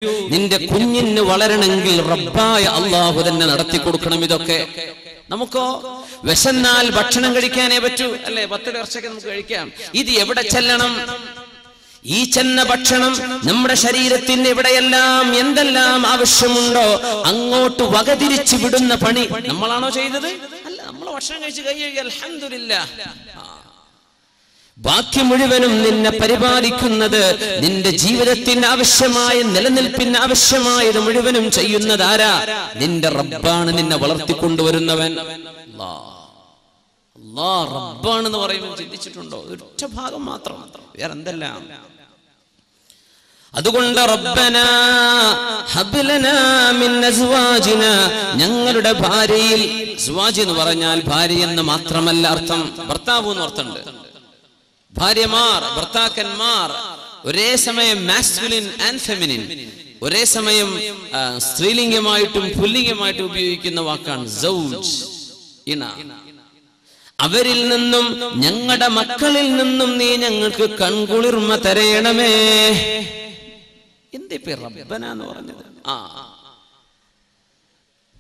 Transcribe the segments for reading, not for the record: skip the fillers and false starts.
നിന്റെ കുഞ്ഞിന് വളരണമെങ്കിൽ റബ്ബായ അല്ലാഹു തന്നെ നടത്തി കൊടുക്കണം. ഇതൊക്കെ നമുക്കോ വിശന്നാൽ ഭക്ഷണം കഴിക്കാനേ പറ്റൂ അല്ലേ? 10 വർഷമൊക്കെ നമുക്ക് കഴിക്കാം. ഇത് എവിടെ ചെല്ലണം? ഈ ചെന്ന ഭക്ഷണം നമ്മുടെ ശരീരത്തിന് എവിടെയെല്ലാം എന്തെല്ലാം ആവശ്യമുണ്ടോ അങ്ങോട്ട് വകതിരിച്ചു വിടുന്ന പണി നമ്മളാണോ ചെയ്തത്? അല്ല, നമ്മൾ ഭക്ഷണം കഴിച്ച് കഴിയുക അൽഹംദുലില്ലാഹ്. ബാക്കി മുഴുവനും നിന്നെ പരിപാലിക്കുന്നത്, നിന്റെ ജീവിതത്തിന് ആവശ്യമായ നിലനിൽപ്പിന് ആവശ്യമായത് മുഴുവനും ചെയ്യുന്നത് ആരാ? നിന്റെ റബ്ബാണ്. നിന്നെ വളർത്തിക്കൊണ്ടുവരുന്നവൻ അല്ലാഹ് റബ്ബാണെന്ന് പറയുമ്പോൾ ചിന്തിച്ചിട്ടുണ്ടോ? ഒറ്റ ഭാഗം മാത്രം, വേറെ എന്തെല്ലാം. അതുകൊണ്ട് റബ്ബനാ ഹബ് ലനാ മിൻ അസ്വാജിനാ, ഞങ്ങളുടെ ഭാര്യയിൽ, അസ്വാജ് എന്ന് പറഞ്ഞാൽ ഭാര്യ എന്ന് മാത്രമല്ല അർത്ഥം, ഭർത്താവ് എന്ന് അർത്ഥമുണ്ട്. ഭാര്യമാർ, ഭർത്താക്കന്മാർ ഒരേ സമയം മാസ്കുലിൻ ആൻഡ് ഫെമിനിൻ, ഒരേ സമയം സ്ത്രീലിംഗമായിട്ടും പുല്ലിംഗമായിട്ടും ഉപയോഗിക്കുന്ന വാക്കാണ് സൗജ്, ഇണ. അവരിൽ നിന്നും ഞങ്ങളുടെ മക്കളിൽ നിന്നും നീ ഞങ്ങൾക്ക് കൺകുളിർമ തരയണമേ. എന്തേ പേര് റബ്ബന എന്ന് പറഞ്ഞത്?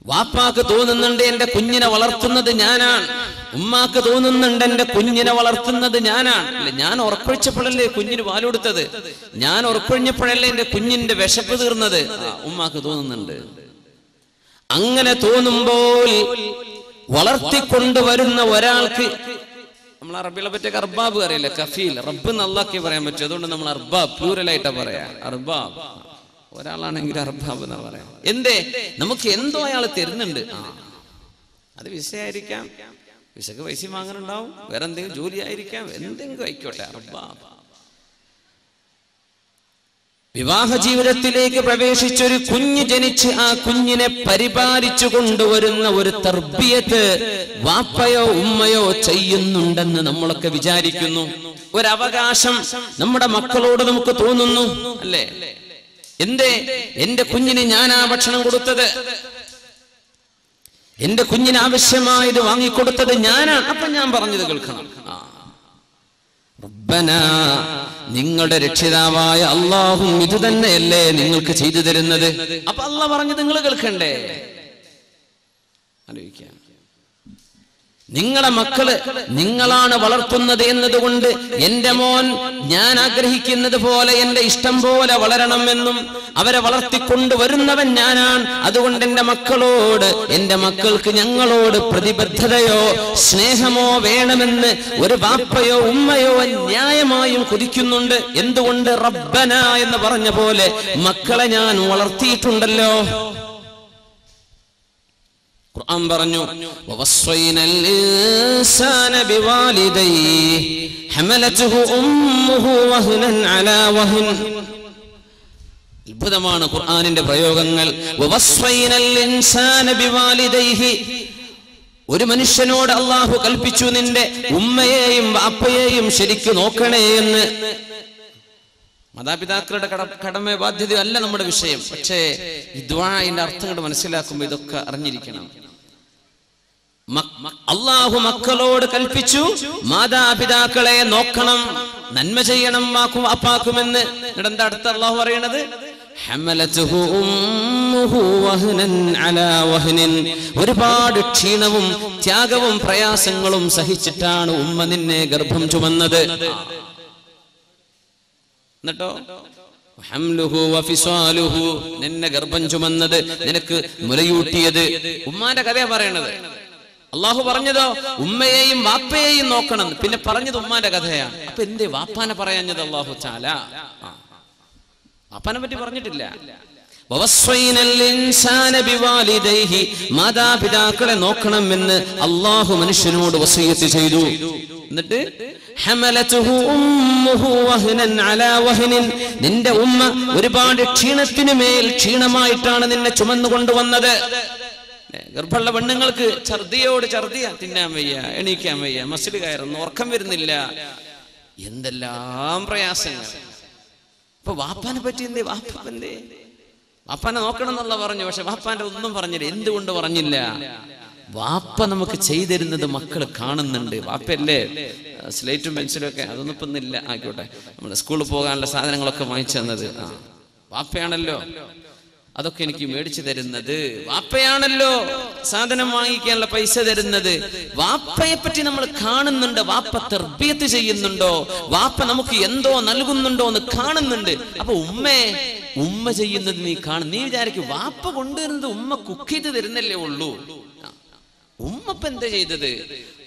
വാപ്പാക്ക് തോന്നുന്നുണ്ട് എന്റെ കുഞ്ഞിനെ വളർത്തുന്നത് ഞാനാണ്, ഉമ്മാക്ക് തോന്നുന്നുണ്ട് എന്റെ കുഞ്ഞിനെ വളർത്തുന്നത് ഞാനാണ്. അല്ലെ, ഞാൻ ഉറക്കൊഴിച്ചപ്പോഴല്ലേ കുഞ്ഞിന് പാലുകൊടുത്തത്, ഞാൻ ഉറക്കൊഴിഞ്ഞപ്പോഴല്ലേ എന്റെ കുഞ്ഞിന്റെ വിശപ്പ് തീർന്നത്. ഉമ്മാക്ക് തോന്നുന്നുണ്ട്. അങ്ങനെ തോന്നുമ്പോൾ വളർത്തിക്കൊണ്ടുവരുന്ന ഒരാൾക്ക്, നമ്മൾ അറബികളെ പറ്റിയൊക്കെ അർബാബ് അറിയില്ല, കഫീൽ, റബ്ബ് നല്ലാക്കി പറയാൻ പറ്റും. അതുകൊണ്ട് നമ്മൾ അർബാബ് പ്ലൂറലായിട്ടാ പറയാ. അർബാബ് ഒരാളാണെങ്കിൽ അർബാബ് എന്നാ പറയാം. എന്തേ? നമുക്ക് എന്തോ അയാൾ തരുന്നുണ്ട്. അത് വിസയായിരിക്കാം, വിസക്ക് പൈസ വാങ്ങാനുണ്ടാവും, വേറെ എന്തെങ്കിലും ജോലി ആയിരിക്കാം, എന്തെങ്കിലും ആയിക്കോട്ടെ. അർബാബ്. വിവാഹ ജീവിതത്തിലേക്ക് പ്രവേശിച്ചൊരു കുഞ്ഞ് ജനിച്ച് ആ കുഞ്ഞിനെ പരിപാലിച്ചു കൊണ്ടുവരുന്ന ഒരു തർബിയത്ത് വാപ്പയോ ഉമ്മയോ ചെയ്യുന്നുണ്ടെന്ന് നമ്മളൊക്കെ വിചാരിക്കുന്നു. ഒരവകാശം നമ്മുടെ മക്കളോട് നമുക്ക് തോന്നുന്നു, അല്ലേ? എന്തേ? എന്റെ കുഞ്ഞിന് ഞാനാ ഭക്ഷണം കൊടുത്തത്, എന്റെ കുഞ്ഞിന് ആവശ്യമായത് വാങ്ങിക്കൊടുത്തത് ഞാനാണ്. അപ്പൊ ഞാൻ പറഞ്ഞത് കേൾക്കണം. റബ്ബനാ, നിങ്ങളുടെ രക്ഷിതാവായ അല്ലാഹും ഇത് തന്നെയല്ലേ നിങ്ങൾക്ക് ചെയ്തു തരുന്നത്. അപ്പൊ അല്ലാഹ് പറഞ്ഞത് നിങ്ങൾ കേൾക്കണ്ടേ? ആലോചിക്കാം. നിങ്ങളുടെ മക്കള് നിങ്ങളാണ് വളർത്തുന്നത് എന്നതുകൊണ്ട് എന്റെ മോൻ ഞാൻ ആഗ്രഹിക്കുന്നത് പോലെ എന്റെ ഇഷ്ടം പോലെ വളരണമെന്നും അവരെ വളർത്തിക്കൊണ്ടുവരുന്നവൻ ഞാനാണ്. അതുകൊണ്ട് എന്റെ മക്കളോട്, എന്റെ മക്കൾക്ക് ഞങ്ങളോട് പ്രതിബദ്ധതയോ സ്നേഹമോ വേണമെന്ന് ഒരു ബാപ്പയോ ഉമ്മയോ ന്യായമായും കൊതിക്കുന്നുണ്ട്. എന്തുകൊണ്ട്? റബ്ബന എന്ന് പറഞ്ഞ പോലെ മക്കളെ ഞാൻ വളർത്തിയിട്ടുണ്ടല്ലോ. ഖുർആൻ പറഞ്ഞു, വവസ്വൈനൽ ഇൻസാന ബിവാലിദൈഹി ഹമലതുഹു ഉമ്മുഹു വഹ്നൻ അലാ വഹ്ൻ. അത്ഭുതമാണ് ഖുർആനിന്റെ പ്രയോഗങ്ങൾ. വവസ്വൈനൽ ഇൻസാന ബിവാലിദൈഹി, ഒരു മനുഷ്യനോട് അല്ലാഹു കൽപ്പിച്ചു നിന്റെ ഉമ്മയെയും വാപ്പയെയും ശരിക്ക് നോക്കണേ എന്ന്. മാതാപിതാക്കളുടെ കടമ ബാധ്യത അല്ല നമ്മുടെ വിഷയം. പക്ഷേ ഈ ദുആഇന്റെ അർത്ഥങ്ങൾ മനസ്സിലാക്കുമ്പോൾ ഇതൊക്കെ അറിഞ്ഞിരിക്കണം. അല്ലാഹു മക്കളോട് കൽപ്പിച്ചു മാതാപിതാക്കളെ നോക്കണം, നന്മ ചെയ്യണം വാക്കും വാപ്പാക്കുമെന്ന്. എന്താ അടുത്ത അല്ലാഹു പറയണത്? ഹമലതുഹു ഉമ്മുഹു വഹ്നൻ അലാ വഹ്നിൻ. ഒരുപാട് ക്ഷീണവും ത്യാഗവും പ്രയാസങ്ങളും സഹിച്ചിട്ടാണ് ഉമ്മ നിന്നെ ഗർഭം ചുമന്നത്. എന്നിട്ടോ ഹംലുഹു വഫിസാലുഹു, നിന്നെ ഗർഭം ചുമന്നത്, നിനക്ക് മുലയൂട്ടിയത്. ഉമ്മാന്റെ കഥയാ പറയണത്. അള്ളാഹു പറഞ്ഞതോ ഉമ്മയെയും വാപ്പയെയും നോക്കണം, പിന്നെ പറഞ്ഞത് ഉമ്മാന്റെ കഥയാണ്. അപ്പൊ എന്തേ വാപ്പാനെ പറയാഞ്ഞത്? അള്ളാഹു തആല വാപ്പാനെ പറ്റി പറഞ്ഞിട്ടില്ല. വവസ്വൈനൽ ഇൻസാന ബിവാലിദൈഹി, മാതാപിതാക്കളെ നോക്കണമെന്ന് അള്ളാഹു മനുഷ്യനോട് വസിയത്ത് ചെയ്തു. എന്നിട്ട് ഹമലതുഹു ഉമ്മുഹു വഹ്നൻ അലാ വഹ്നിൻ, നിന്റെ ഉമ്മ ഒരുപാട് ക്ഷീണത്തിനു മേൽ ക്ഷീണമായിട്ടാണ് നിന്നെ ചുമന്നുകൊണ്ടുവന്നത്. ഗർഭമുള്ള പെണ്ണുങ്ങൾക്ക് ഛർദിയോട് ഛർദിയാ, തിന്നാൻ വയ്യ, എണീക്കാൻ വയ്യ, മസിൽ കയറുന്നു, ഉറക്കം വരുന്നില്ല, എന്തെല്ലാം പ്രയാസങ്ങൾ. അപ്പൊ വാപ്പാനെ പറ്റി എന്തേ? വാപ്പാന്റെ വാപ്പാനെ നോക്കണം എന്നുള്ള പറഞ്ഞു, പക്ഷെ വാപ്പാന്റെ ഒന്നും പറഞ്ഞില്ല. എന്തുകൊണ്ട് പറഞ്ഞില്ല? വാപ്പ നമുക്ക് ചെയ്തിരുന്നത് മക്കൾ കാണുന്നുണ്ട്. വാപ്പയല്ലേ സ്ലേറ്റും പെൻസിലും ഒക്കെ, അതൊന്നും ഇപ്പം ഇല്ല, ആയിക്കോട്ടെ, നമ്മൾ സ്കൂളിൽ പോകാനുള്ള സാധനങ്ങളൊക്കെ വാങ്ങിച്ചു തന്നത്. വാപ്പയാണല്ലോ അതൊക്കെ എനിക്ക് മേടിച്ചു തരുന്നത്, വാപ്പയാണല്ലോ സാധനം വാങ്ങിക്കാനുള്ള പൈസ തരുന്നത്. വാപ്പയെ പറ്റി നമ്മൾ കാണുന്നുണ്ട്, വാപ്പ തർബിയത്ത് ചെയ്യുന്നുണ്ടോ, വാപ്പ നമുക്ക് എന്തോ നൽകുന്നുണ്ടോ എന്ന് കാണുന്നുണ്ട്. അപ്പൊ ഉമ്മ ചെയ്യുന്നത് നീ കാണും. നീ വിചാരിക്കും വാപ്പ കൊണ്ടുവരുന്നത് ഉമ്മ കുക്ക് ചെയ്ത് തരുന്നല്ലേ ഉള്ളൂ, ഉമ്മപ്പ എന്താ ചെയ്തത്?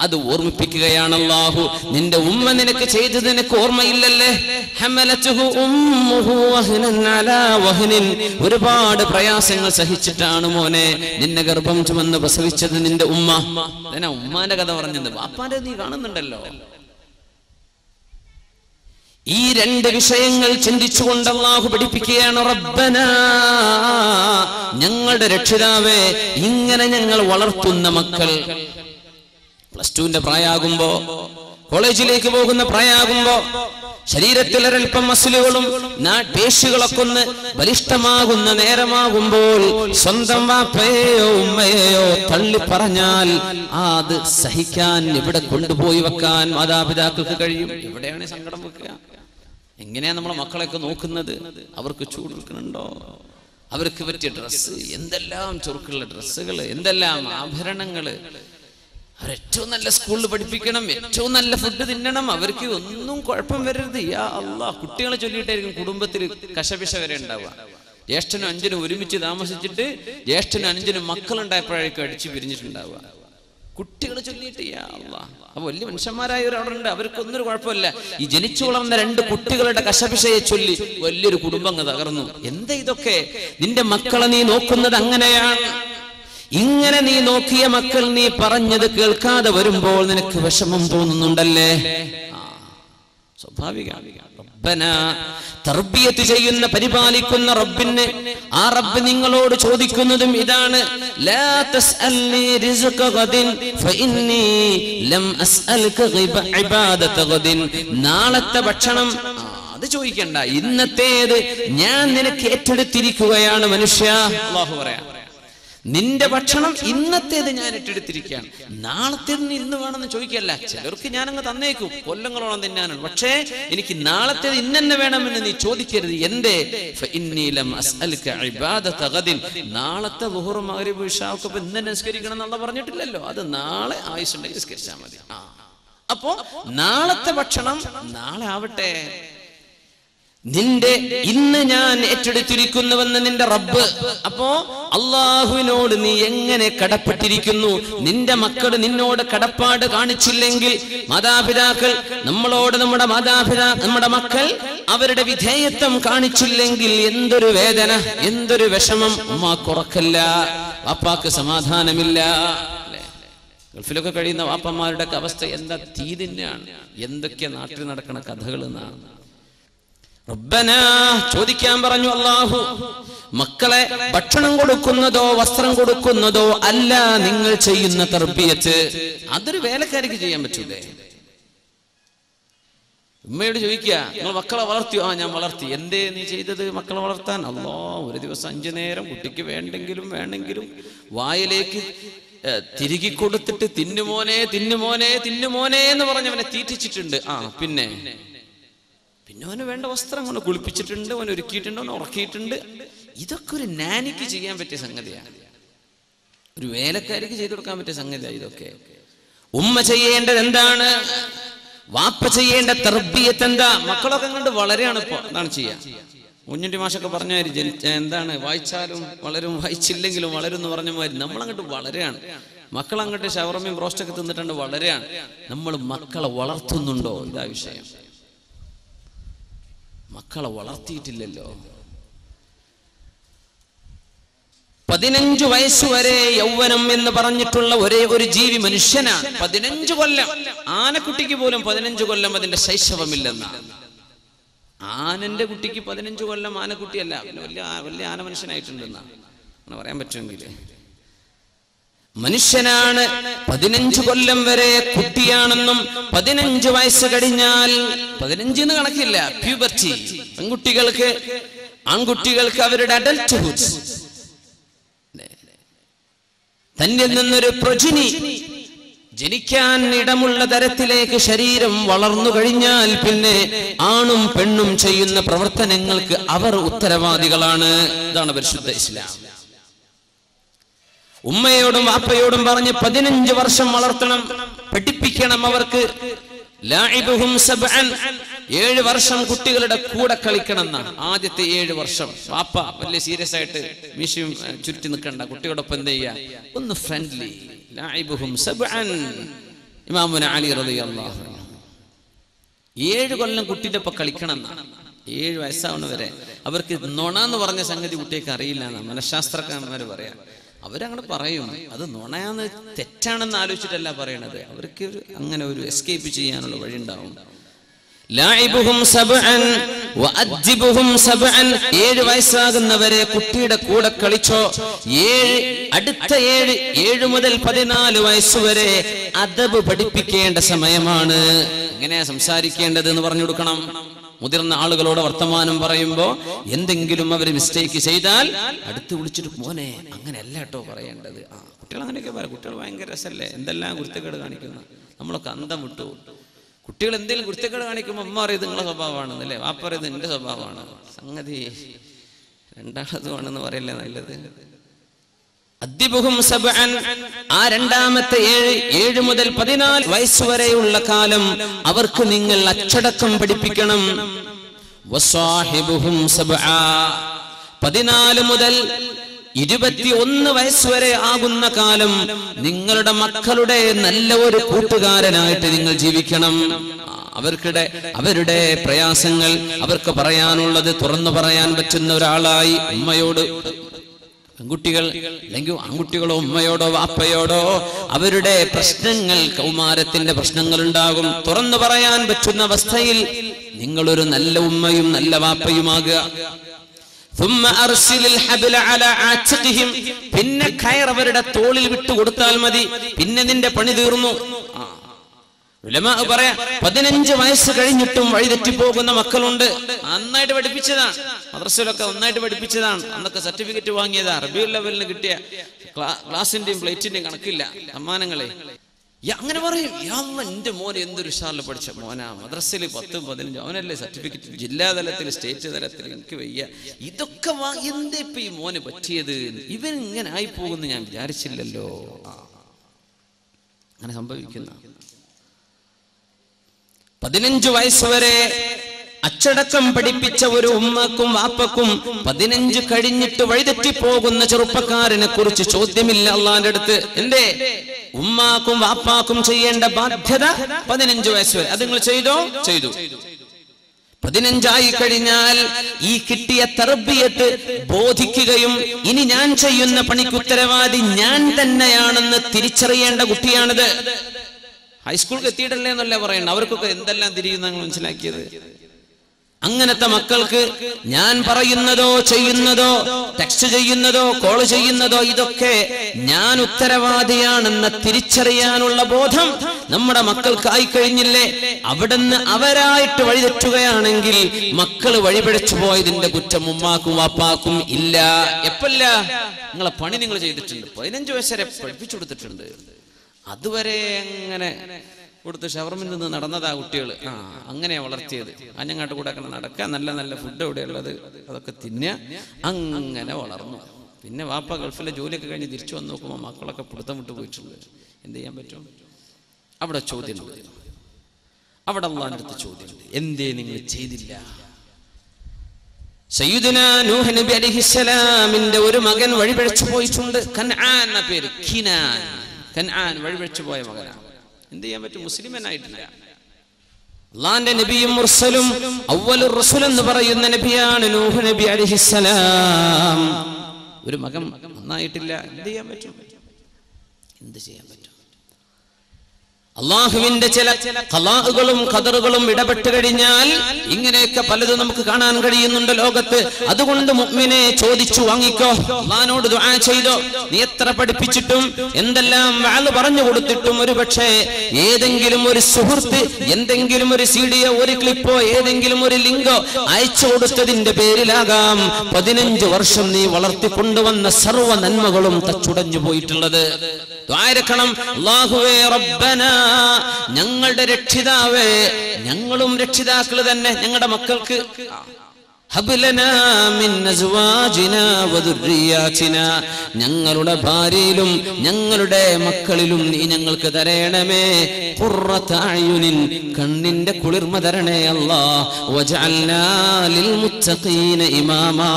അത് ഓർമ്മിപ്പിക്കുകയാണ് അല്ലാഹു. നിന്റെ ഉമ്മ നിനക്ക് ചെയ്തത് നിനക്ക് ഓർമ്മയില്ലല്ലേ? ഹമലതുഹു ഉമ്മുഹു വഹ്നൻ അലാ വഹ്നിൻ, ഒരുപാട് പ്രയാസങ്ങൾ സഹിച്ചിട്ടാണ് മോനെ നിന്നെ ഗർഭം ചുമന്ന് പ്രസവിച്ചത് നിന്റെ ഉമ്മ. അതിനാ ഉമ്മാന്റെ കഥ പറഞ്ഞത്. വാപ്പാന്റെ നീ കാണുന്നുണ്ടല്ലോ. ഈ രണ്ട് വിഷയങ്ങൾ ചിന്തിച്ചുകൊണ്ട് അല്ലാഹു പഠിപ്പിക്കുകയാണ്. റബ്ബനാ, ഞങ്ങളുടെ രക്ഷിതാവേ, ഇങ്ങനെ ഞങ്ങൾ വളർത്തുന്ന മക്കൾ +2ന്റെ പ്രായമാകുമ്പോ, കോളേജിലേക്ക് പോകുന്ന പ്രായമാകുമ്പോ, ശരീരത്തിൽ ഒരൽപ്പം മസിലുകളും പേശികളൊക്കെ ഒന്ന് ബലിഷ്ഠമാകുന്ന നേരമാകുമ്പോൾ സ്വന്തം വാപ്പയെയോ ഉമ്മയെയോ തള്ളി പറഞ്ഞാൽ അത് സഹിക്കാൻ എവിടെ കൊണ്ടുപോയി വെക്കാൻ മാതാപിതാക്കൾക്ക് കഴിയും? എവിടെയാണ് സങ്കടം വെക്കുക? എങ്ങനെയാ നമ്മളെ മക്കളെയൊക്കെ നോക്കുന്നത്? അവർക്ക് ചൂട് വെക്കുന്നുണ്ടോ? അവർക്ക് പറ്റിയ ഡ്രസ്സ്, എന്തെല്ലാം ചുരുക്കുള്ള ഡ്രസ്സുകൾ, എന്തെല്ലാം ആഭരണങ്ങള്. അവരേറ്റവും നല്ല സ്കൂളിൽ പഠിപ്പിക്കണം, ഏറ്റവും നല്ല ഫുഡ് തിന്നണം, അവർക്ക് ഒന്നും കുഴപ്പം വരരുത്. യാ അല്ലാഹ്, കുട്ടികളെ ചൊല്ലിയിട്ടായിരിക്കും കുടുംബത്തിൽ കശപിശ വരെ ഉണ്ടാവുക. ജ്യേഷ്ഠനും അഞ്ചനും ഒരുമിച്ച് താമസിച്ചിട്ട് ജ്യേഷ്ഠനും അഞ്ചനും മക്കളുണ്ടായപ്പോഴേക്കും അടിച്ചു പിരിഞ്ഞിട്ടുണ്ടാവുക. കുട്ടികളെ ചൊല്ലിയിട്ട് യാ അല്ലാഹ്. അപ്പൊ വലിയ മനുഷ്യന്മാരായവരവിടെ ഉണ്ട്, അവർക്കൊന്നൊരു കുഴപ്പമില്ല. ഈ ജനിച്ചു വളർന്ന 2 കുട്ടികളുടെ കശപിശയെ ചൊല്ലി വലിയൊരു കുടുംബം തകർന്നു. എന്താ ഇതൊക്കെ? നിന്റെ മക്കളെ നീ നോക്കുന്നത് അങ്ങനെയാണ്. ഇങ്ങനെ നീ നോക്കിയ മക്കൾ നീ പറഞ്ഞത് കേൾക്കാതെ വരുമ്പോൾ നിനക്ക് വിഷമം തോന്നുന്നുണ്ടല്ലേ? സ്വാഭാവികമാണ്. റബ്ബനാ, തർബിയത്ത് ചെയ്യുന്ന പരിപാലിക്കുന്ന റബ്ബിനെ, ആ റബ്ബ് നിങ്ങളോട് ചോദിക്കുന്നതും ഇതാണ്. ലാ തസ്അൽനി റിസ്ഖ ഗദിൻ ഫഇന്നി ലം അസ്അൽക ഇബാദത ഗദിൻ. നാളത്തെ ഭക്ഷണം അത് ചോദിക്കണ്ട, ഇന്നത്തേത് ഞാൻ നിനക്ക് ഏറ്റെടുത്തിരിക്കുകയാണ് മനുഷ്യ. അല്ലാഹു പറയാം, നിന്റെ ഭക്ഷണം ഇന്നത്തേത് ഞാൻ ഏറ്റെടുത്തിരിക്കുകയാണ്, നാളത്തേത് നീ ഇന്ന് വേണമെന്ന് ചോദിക്കല്ല. ചിലർക്ക് ഞാനങ്ങ് തന്നേക്കും, കൊല്ലങ്ങളോളം തിന്നാനാണ്, പക്ഷേ എനിക്ക് നാളത്തേത് ഇന്നെ വേണമെന്ന് നീ ചോദിക്കരുത്. എന്തേ? നാളത്തെ ളുഹർ മഗ്രിബ് ഇശാ ഒക്കെ ഇന്ന് നിസ്കരിക്കണം എന്നുള്ള പറഞ്ഞിട്ടില്ലല്ലോ, അത് നാളെ ആയുസ്സുണ്ടെങ്കിൽ നിസ്കരിച്ചാൽ മതി. അപ്പോ നാളത്തെ ഭക്ഷണം നാളെ ആവട്ടെ. നിന്റെ ഇന്ന് ഞാൻ ഏറ്റെടുത്തിരിക്കുന്നുവെന്ന് നിന്റെ റബ്ബ്. അപ്പോ അള്ളാഹുവിനോട് നീ എങ്ങനെ കടപ്പെട്ടിരിക്കുന്നു? നിന്റെ മക്കൾ നിന്നോട് കടപ്പാട് കാണിച്ചില്ലെങ്കിൽ, മാതാപിതാക്കൾ നമ്മളോട്, നമ്മുടെ മക്കൾ അവരുടെ വിധേയത്വം കാണിച്ചില്ലെങ്കിൽ എന്തൊരു വേദന, എന്തൊരു വിഷമം. ഉമ്മാക്ക് ഉറക്കല്ല, വാപ്പാക്ക് സമാധാനമില്ല. ഗൾഫിലൊക്കെ കഴിയുന്ന വാപ്പന്മാരുടെ അവസ്ഥ എന്താ? തീ തന്നെയാണ്. എന്തൊക്കെ നാട്ടിൽ നടക്കുന്ന കഥകൾ എന്നാണ്. റബ്ബനാ, ചോദിക്കാൻ പറഞ്ഞു അല്ലാഹു. മക്കളെ ഭക്ഷണം കൊടുക്കുന്നതോ വസ്ത്രം കൊടുക്കുന്നതോ അല്ല നിങ്ങൾ ചെയ്യുന്ന തർബിയത്ത്. അതൊരു വേലക്കാരിക്ക് ചെയ്യാൻ പറ്റൂലേ? ഉമ്മയോട് ചോദിക്കുക, നിങ്ങൾ മക്കളെ വളർത്തിയോ? ഞാൻ വളർത്തി. എന്തേ നീ ചെയ്തത് മക്കളെ വളർത്താൻ? അല്ലാ, ഒരു ദിവസം 5 നേരം കുട്ടിക്ക് വേണമെങ്കിലും വായിലേക്ക് തിരികെ കൊടുത്തിട്ട് തിന്നുമോനെ തിന്നുമോനെ തിന്നുമോനെ എന്ന് പറഞ്ഞവനെ തീറ്റിച്ചിട്ടുണ്ട്. പിന്നെ അവന് വേണ്ട വസ്ത്രം കൊണ്ട് കുളിപ്പിച്ചിട്ടുണ്ട്, അവൻ ഒരുക്കിയിട്ടുണ്ട്, അവൻ ഉറക്കിയിട്ടുണ്ട്. ഇതൊക്കെ ഒരു നാനിക്ക് ചെയ്യാൻ പറ്റിയ സംഗതിയാണ്, ഒരു വേലക്കാരിക്ക് ചെയ്തു കൊടുക്കാൻ പറ്റിയ സംഗതിയാണ് ഇതൊക്കെ. ഉമ്മ ചെയ്യേണ്ടത് എന്താണ്? വാപ്പ ചെയ്യേണ്ട തർബിയത്ത് എന്താ? മക്കളൊക്കെ കണ്ട് വളരെയാണ് ഇപ്പൊ. അതാണ് ചെയ്യാ. കുഞ്ഞുണ്ടി മാഷൊക്കെ പറഞ്ഞ എന്താണ്? വായിച്ചാലും വളരും, വായിച്ചില്ലെങ്കിലും വളരും എന്ന് പറഞ്ഞ മാതിരി നമ്മളങ്ങോട്ട് വളരെയാണ്. മക്കളങ്ങോട്ട് ഷവർമയും ബ്രോസ്റ്റൊക്കെ തിന്നിട്ടുണ്ട് വളരെയാണ്. നമ്മൾ മക്കളെ വളർത്തുന്നുണ്ടോ? ഇതാ വിഷയം. മക്കളെ വളർത്തിയിട്ടില്ലല്ലോ. 15 വയസ്സുവരെ യൗവനം എന്ന് പറഞ്ഞിട്ടുള്ള ഒരേ ഒരു ജീവി മനുഷ്യനാണ്. 15 കൊല്ലം. ആനക്കുട്ടിക്ക് പോലും 15 കൊല്ലം അതിന്റെ ശൈശവമില്ലെന്നാണ്. ആനന്റെ കുട്ടിക്ക് 15 കൊല്ലം ആനക്കുട്ടിയല്ല, വലിയ ആന മനുഷ്യനായിട്ടുണ്ടെന്നാണ് അങ്ങനെ പറയാൻ പറ്റുമെങ്കിൽ. മനുഷ്യനാണ് 15 കൊല്ലം വരെ കുട്ടിയാണെന്നും 15 വയസ്സ് കഴിഞ്ഞാൽ 15 കണക്കില്ല, പ്യൂബർട്ടി. പെൺകുട്ടികൾക്ക് ആൺകുട്ടികൾക്ക് അവരുടെ അഡൽട്ട്ഹുഡ്, തന്നിൽ നിന്നൊരു പ്രൊജിനി ജനിക്കാൻ ഇടമുള്ള തരത്തിലേക്ക് ശരീരം വളർന്നു കഴിഞ്ഞാൽ പിന്നെ ആണും പെണ്ണും ചെയ്യുന്ന പ്രവർത്തനങ്ങൾക്ക് അവർ ഉത്തരവാദികളാണ്. ഇതാണ് പരിശുദ്ധ ഇസ്ലാം. ഉമ്മയോടും വാപ്പയോടും പറഞ്ഞ് 15 വർഷം വളർത്തണം, പഠിപ്പിക്കണം അവർക്ക്. ലാഇബുഹും സബ്അൻ, 7 വർഷം കുട്ടികളുടെ കൂടെ കളിക്കണം എന്നാ. ആദ്യത്തെ 7 വർഷം വാപ്പ വലിയ സീരിയസ് ആയിട്ട് മീശയും ചുറ്റി നിൽക്കണ്ട, കുട്ടിയോടൊപ്പം എന്ത് ചെയ്യാ, ഒന്ന് ഫ്രണ്ട്ലി. ലാഇബുഹും സബ്അൻ, ഇമാമുന അലി റളിയല്ലാഹു അൻഹു 7 കൊല്ലം കുട്ടിയുടെ ഒപ്പം കളിക്കണം എന്നാ. 7 വയസ്സാവുന്ന വരെ അവർക്ക് നുണ എന്ന് പറഞ്ഞ സംഗതി കുട്ടിക്ക് അറിയില്ല എന്നാ മനഃശാസ്ത്രജ്ഞന്മാർ പറയാം. അവരങ്ങനെ പറയും, അത് നുണയാന്ന് തെറ്റാണെന്ന് ആലോചിച്ചിട്ടല്ല പറയണത്. അവർക്ക് അങ്ങനെ ഒരു എസ്കേപ്പ് ചെയ്യാനുള്ള വഴി ഉണ്ടാവും. ലാഇബുഹും സബ്അൻ വഅദ്ദിബുഹും സബ്അൻ, 7 വയസ്സാകുന്നവരെ കുട്ടിയുടെ കൂടെ കളിച്ചോ. അടുത്ത 7 മുതൽ 14 വയസ്സുവരെ അദബ് പഠിപ്പിക്കേണ്ട സമയമാണ്. എങ്ങനെയാ സംസാരിക്കേണ്ടത് എന്ന് പറഞ്ഞു കൊടുക്കണം. മുതിർന്ന ആളുകളോട് വർത്തമാനം പറയുമ്പോ എന്തെങ്കിലും അവർ മിസ്റ്റേക്ക് ചെയ്താൽ അടുത്ത് വിളിച്ചിട്ട് മോനെ അങ്ങനെയല്ല കേട്ടോ പറയേണ്ടത്. കുട്ടികൾ അങ്ങനെയൊക്കെ പറയാം. കുട്ടികൾ ഭയങ്കര രസമല്ലേ, എന്തെല്ലാം കുരുത്തക്കേട് കാണിക്കുന്ന, നമ്മളൊക്കെ അന്തം വിട്ടു. കുട്ടികൾ എന്തെങ്കിലും കുരുത്തക്കേട് കാണിക്കുമ്പോൾ അമ്മ പറയുന്നത് നിങ്ങളെ സ്വഭാവമാണെന്നല്ലേ, വാപ്പ പറയുന്നത് എന്റെ സ്വഭാവമാണ്. സംഗതി രണ്ടാമതുമാണെന്ന് പറയല്ലേ നല്ലത്. അദ്ദിബുഹും സബ്അൻ, ആ രണ്ടാമത്തെ 7 മുതൽ 14 വയസ്സുവരെയുള്ള കാലം അവർക്ക് നിങ്ങൾ അച്ചടക്കം പഠിപ്പിക്കണം. വസാഹിബുഹും സബ്ആ, 14 മുതൽ 21 വയസ്സുവരെ ആകുന്ന കാലം നിങ്ങളുടെ മക്കളുടെ നല്ല ഒരു കൂട്ടുകാരനായിട്ട് നിങ്ങൾ ജീവിക്കണം. അവരുടെ പ്രയാസങ്ങൾ അവർക്ക് പറയാനുള്ളത് തുറന്നു പറയാൻ പറ്റുന്ന ഒരാളായി ഉമ്മയോട്, പെൺകുട്ടികൾ അല്ലെങ്കിൽ ആൺകുട്ടികളോ ഉമ്മയോടോ വാപ്പയോടോ അവരുടെ പ്രശ്നങ്ങൾ, കൗമാരത്തിന്റെ പ്രശ്നങ്ങൾ ഉണ്ടാകും. തുറന്നു പറയാൻ പറ്റുന്ന അവസ്ഥയിൽ നിങ്ങളൊരു നല്ല ഉമ്മയും നല്ല വാപ്പയുമാകുക. പിന്നെ കയർ അവരുടെ തോളിൽ വിട്ടുകൊടുത്താൽ മതി, പിന്നെ നിന്റെ പണി തീർന്നു. ഉലമാ പറയാ 15 വയസ്സ് കഴിഞ്ഞിട്ടും വഴിതെറ്റി പോകുന്ന മക്കളുണ്ട്. നന്നായിട്ട് പഠിപ്പിച്ചതാണ്, മദ്രസയിലൊക്കെ നന്നായിട്ട് പഠിപ്പിച്ചതാണ്, അന്നൊക്കെ സർട്ടിഫിക്കറ്റ് വാങ്ങിയതാ, റബീഉൽ ലെവലിന് കിട്ടിയ ക്ലാസിന്റെയും പ്ലേറ്റിന്റെയും കണക്കില്ല സമ്മാനങ്ങളെ. അങ്ങനെ പറയും, എന്റെ മോൻ എന്തൊരു ഉഷാറിൽ പഠിച്ച മോനാ, മദ്രസയിൽ 10, 15 അവനല്ലേ സർട്ടിഫിക്കറ്റ്, ജില്ലാതലത്തിൽ സ്റ്റേറ്റ് തലത്തിൽ, എനിക്ക് വയ്യ. ഇതൊക്കെ എന്താ ഇപ്പൊ ഈ മോന് പറ്റിയത്, ഇവൻ ഇങ്ങനെ ആയി പോകുന്നു ഞാൻ വിചാരിച്ചില്ലല്ലോ. അങ്ങനെ സംഭവിക്കുന്ന 15 വയസ്സുവരെ അച്ചടക്കം പഠിപ്പിച്ച ഒരു ഉമ്മക്കും വാപ്പക്കും 15 കഴിഞ്ഞിട്ട് വഴിതെറ്റിപ്പോകുന്ന ചെറുപ്പക്കാരനെ കുറിച്ച് ചോദ്യമില്ല അള്ളാന്റെ അടുത്ത്. എന്തേ ഉമ്മാക്കും വാപ്പാക്കും ചെയ്യേണ്ട ബാധ്യത 15 വയസ്സ് വരെ. അത് നിങ്ങൾ ചെയ്തു. 15 ആയി കഴിഞ്ഞാൽ ഈ കിട്ടിയ തർബിയത്ത് ബോധിക്കുകയും ഇനി ഞാൻ ചെയ്യുന്ന പണിക്ക് ഉത്തരവാദി ഞാൻ തന്നെയാണെന്ന് തിരിച്ചറിയേണ്ട കുട്ടിയാണിത്. ഹൈസ്കൂളിൽ എത്തിയിട്ടല്ലേ എന്നല്ല പറയണ്ട, അവർക്കൊക്കെ എന്തെല്ലാം തിരിയുന്ന മനസ്സിലാക്കിയത്. അങ്ങനത്തെ മക്കൾക്ക് ഞാൻ പറയുന്നതോ ചെയ്യുന്നതോ ടെക്സ്റ്റ് ചെയ്യുന്നതോ കോൾ ചെയ്യുന്നതോ ഇതൊക്കെ ഞാൻ ഉത്തരവാദിയാണെന്ന് തിരിച്ചറിയാനുള്ള ബോധം നമ്മുടെ മക്കൾക്ക് ആയിക്കഴിഞ്ഞില്ലേ. അവിടുന്ന് അവരായിട്ട് വഴിതെറ്റുകയാണെങ്കിൽ മക്കൾ വഴിപിഴച്ചു പോയതിന്റെ കുറ്റം ഉമ്മാക്കും വാപ്പാക്കും ഇല്ല. എപ്പല്ല നിങ്ങളെ പണി നിങ്ങൾ ചെയ്തിട്ടുണ്ട്, 15 വയസ്സ് വരെ പഠിപ്പിച്ചു കൊടുത്തിട്ടുണ്ട്, അതുവരെ അങ്ങനെ കൊടുത്ത് ഷവർമിൽ നിന്ന് നടന്നതാ കുട്ടികൾ. അങ്ങനെയാ വളർത്തിയത്. അഞ്ഞങ്ങാട്ട് കൂടെ നടക്കുക, നല്ല നല്ല ഫുഡ് എവിടെയുള്ളത് അതൊക്കെ തിന്നുക, അങ്ങനെ വളർന്നു. പിന്നെ വാപ്പ ഗൾഫിലെ ജോലിയൊക്കെ കഴിഞ്ഞ് തിരിച്ചു വന്ന് നോക്കുമ്പോൾ മക്കളൊക്കെ പിടുത്തം വിട്ടു പോയിട്ടുണ്ട്. എന്ത് ചെയ്യാൻ പറ്റും? അവിടെ ചോദ്യമുണ്ട്, അവിടെ അള്ളാന്റെ അടുത്ത് ചോദ്യമുണ്ട്, എന്തേ നിങ്ങൾ ചെയ്തില്ല? സയ്യിദുനാ നൂഹ് നബി അലൈഹിസ്സലാമിന്റെ ഒരു മകൻ വഴിപിഴച്ചു പോയിട്ടുണ്ട്. കൻആൻ എന്ന പേര്, കൻആൻ വഴിപിഴച്ചു പോയ മകനാണ്. എന്ത് ചെയ്യാൻ പറ്റും? മുസ്ലിമനായിട്ടില്ല. അള്ളാന്റെ നബിയും മുർസലും അവ്വലുർ റസൂൽ എന്ന് പറയുന്ന നബിയാണ് നൂഹ് നബി അലൈഹിസ്സലാം. ഒരു മകൻ നന്നായിട്ടില്ല, എന്ത് ചെയ്യാൻ പറ്റും? എന്ത് ചെയ്യാൻ പറ്റും? അള്ളാഹുവിന്റെ ചില ഖലാഉകളും ഖദറുകളും ഇടപെട്ട് കഴിഞ്ഞാൽ ഇങ്ങനെയൊക്കെ പലതും നമുക്ക് കാണാൻ കഴിയുന്നുണ്ട് ലോകത്ത്. അതുകൊണ്ട് മുഅ്മിനെ ചോദിച്ചു വാങ്ങിക്കോ, അള്ളാഹിനോട് ദുആ ചെയ്തോ. നീ എത്ര പഠിപ്പിച്ചിട്ടും എന്തെല്ലാം വഅദ് പറഞ്ഞു കൊടുത്തിട്ടും ഒരുപക്ഷേ ഏതെങ്കിലും ഒരു സുഹൃത്ത് എന്തെങ്കിലും ഒരു സീഡിയോ ഒരു ക്ലിപ്പോ ഏതെങ്കിലും ഒരു ലിങ്കോ അയച്ചു കൊടുത്തതിന്റെ പേരിലാകാം 15 വർഷം നീ വളർത്തിക്കൊണ്ടുവന്ന സർവ്വ നന്മകളും തച്ചുടഞ്ഞു പോയിട്ടുള്ളത്. ദ്വാരക്കണം, അല്ലാഹുവേ റബ്ബനാ, ഞങ്ങളുടെ രക്ഷിതാവേ, ഞങ്ങളും രക്ഷിതാക്കൾ തന്നെ ഞങ്ങളുടെ മക്കൾക്ക് ഹബ്ലനാ മിൻ അസ്വാജിനാ വദുർരിയാതിനാ, ഞങ്ങളുടെ ഭാര്യയിലും ഞങ്ങളുടെ മക്കളിലും നീ ഞങ്ങൾക്ക് തരണമേ ഖുർറത അയുനിൻ, കണ്ണിന്റെ കുളിർമ തരണേ അല്ലാഹ്. വജഅൽനാ ലിൽ മുത്തഖീന ഇമാമാ,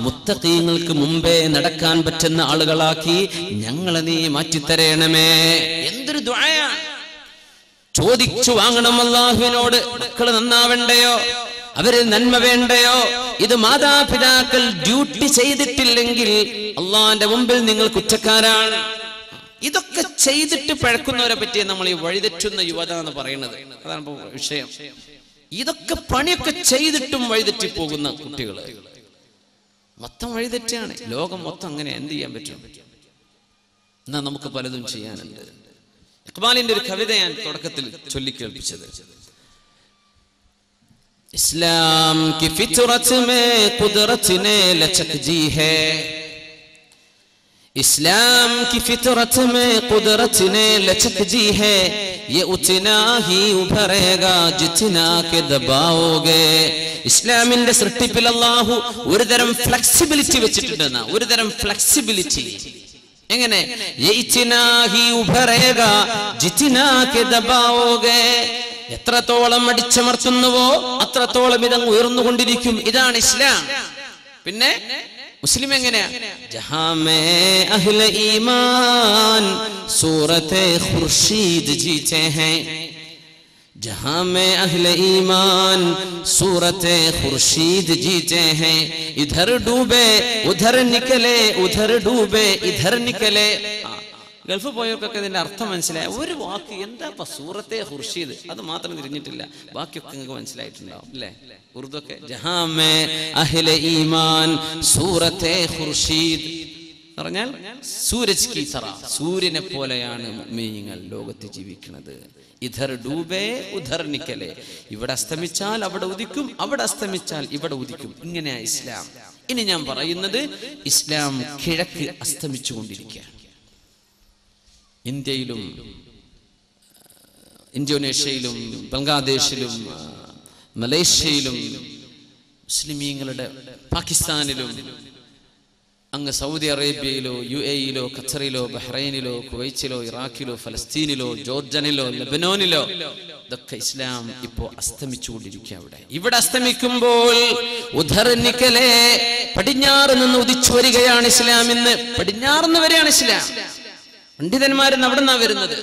മുത്തഖീങ്ങൾക്ക് മുമ്പേ നടക്കാൻ പറ്റുന്ന ആളുകളാക്കി ഞങ്ങളെ നീ മാറ്റിത്തരണമേ. എന്തൊരു ദുആയാണ്! ചോദിച്ചു വാങ്ങണം അല്ലാഹുവിനോട്. മക്കൾ നന്നാവണ്ടയോ, അവരിൽ നന്മ വേണ്ടയോ? ഇത് മാതാപിതാക്കൾ ഡ്യൂട്ടി ചെയ്തിട്ടില്ലെങ്കിൽ അള്ളാന്റെ മുമ്പിൽ നിങ്ങൾ കുറ്റക്കാരാണ്. ഇതൊക്കെ ചെയ്തിട്ട് പഴക്കുന്നവരെ പറ്റി നമ്മൾ ഈ വഴിതെറ്റുന്ന യുവത എന്ന് പറയുന്നത്. അതാണ് വിഷയം. ഇതൊക്കെ പണിയൊക്കെ ചെയ്തിട്ടും വഴിതെറ്റി പോകുന്ന കുട്ടികൾ മൊത്തം വഴിതെറ്റാണ്. ലോകം മൊത്തം അങ്ങനെ. എന്ത് ചെയ്യാൻ പറ്റും? എന്നാ നമുക്ക് പലതും ചെയ്യാനുണ്ട്. ഇഖ്ബാലിന്റെ ഒരു കവിത ഞാൻ തുടക്കത്തിൽ ചൊല്ലിക്കേൾപ്പിച്ചത്, इस्लाम की फितरत में कुदरत ने लचक दी है, इस्लाम की फितरत में कुदरत ने लचक दी है, ये उतना ही उभरेगा जितना के दबाओगे. ഇസ്ലാമിന്റെ സൃഷ്ടിപ്പിൽ അല്ലാഹു ഒരുതരം ഫ്ലെക്സിബിലിറ്റി വെച്ചിട്ടുണ്ട്. ഒരുതരം ഫ്ലെക്സിബിലിറ്റി എങ്ങനെ? ये इतना ही उभरेगा जितना के दबाओगे, എത്രത്തോളം അടിച്ചമർത്തുന്നുവോ അത്രത്തോളം ഇതങ്ങ് ഉയർന്നുകൊണ്ടിരിക്കും. ഇതാണ് ഇസ്ലാം. പിന്നെ മുസ്ലിം എങ്ങനെയാ? ജഹാ മേ അഹ്ലെ ഈമാൻ സൂറത്തെ ഖുർശീദ് ജീത്തെ ഹൈ, जहां में अहले ईमान सूरते खुर्शीद जीते हैं, इधर डूबे उधर निकले उधर डूबे इधर निकले. ഗൾഫ് പോയവർക്കൊക്കെ ഇതിന്റെ അർത്ഥം മനസ്സിലായ ഒരു വാക്ക് എന്താ സൂറത്തെ ഖുർശീദ്, അത് മാത്രം തിരിഞ്ഞിട്ടില്ല, ബാക്കിയൊക്കെ നിങ്ങൾക്ക് മനസ്സിലായിട്ടുണ്ടാവും അല്ലേ? ഉറുദു ഒക്കെ ജഹാ മേ അഹ്ലെ ഈമാൻ സൂറത്തെ ഖുർശീദ് പറഞ്ഞാൽ സൂരജ് കി തറ, സൂര്യനെ പോലെയാണ് മുഅ്മിനീങ്ങൾ ലോകത്ത് ജീവിക്കുന്നത്. ഇധർ ഡൂബേ ഉധർ നിക്കലേ, ഇവിടെ അസ്തമിച്ചാൽ അവിടെ ഉദിക്കും, അവിടെ അസ്തമിച്ചാൽ ഇവിടെ ഉദിക്കും. ഇങ്ങനെയാ ഇസ്ലാം. ഇനി ഞാൻ പറയുന്നത്, ഇസ്ലാം കിഴക്ക് അസ്തമിച്ചുകൊണ്ടിരിക്കുകയാണ്. ഇന്ത്യയിലും ഇന്തോനേഷ്യയിലും ബംഗ്ലാദേശിലും മലേഷ്യയിലും മുസ്ലിമീങ്ങളുടെ പാകിസ്ഥാനിലും അങ്ങ് സൗദി അറേബ്യയിലോ UAE-യിലോ ഖത്തറിലോ ബഹ്റൈനിലോ കുവൈറ്റിലോ ഇറാഖിലോ ഫലസ്തീനിലോ ജോർഡനിലോ ലെബനോനിലോ ഇതൊക്കെ ഇസ്ലാം ഇപ്പോ അസ്തമിച്ചുകൊണ്ടിരിക്കുക. ഇവിടെ അസ്തമിക്കുമ്പോൾ ഉധർ നിക്കലേ, പടിഞ്ഞാറ് നിന്ന് ഉദിച്ചു വരികയാണ് ഇസ്ലാം. ഇന്ന് പടിഞ്ഞാറുന്ന് വരെയാണ് ഇസ്ലാം. പണ്ഡിതന്മാരെന്ന് അവിടെ നിന്നാ വരുന്നത്,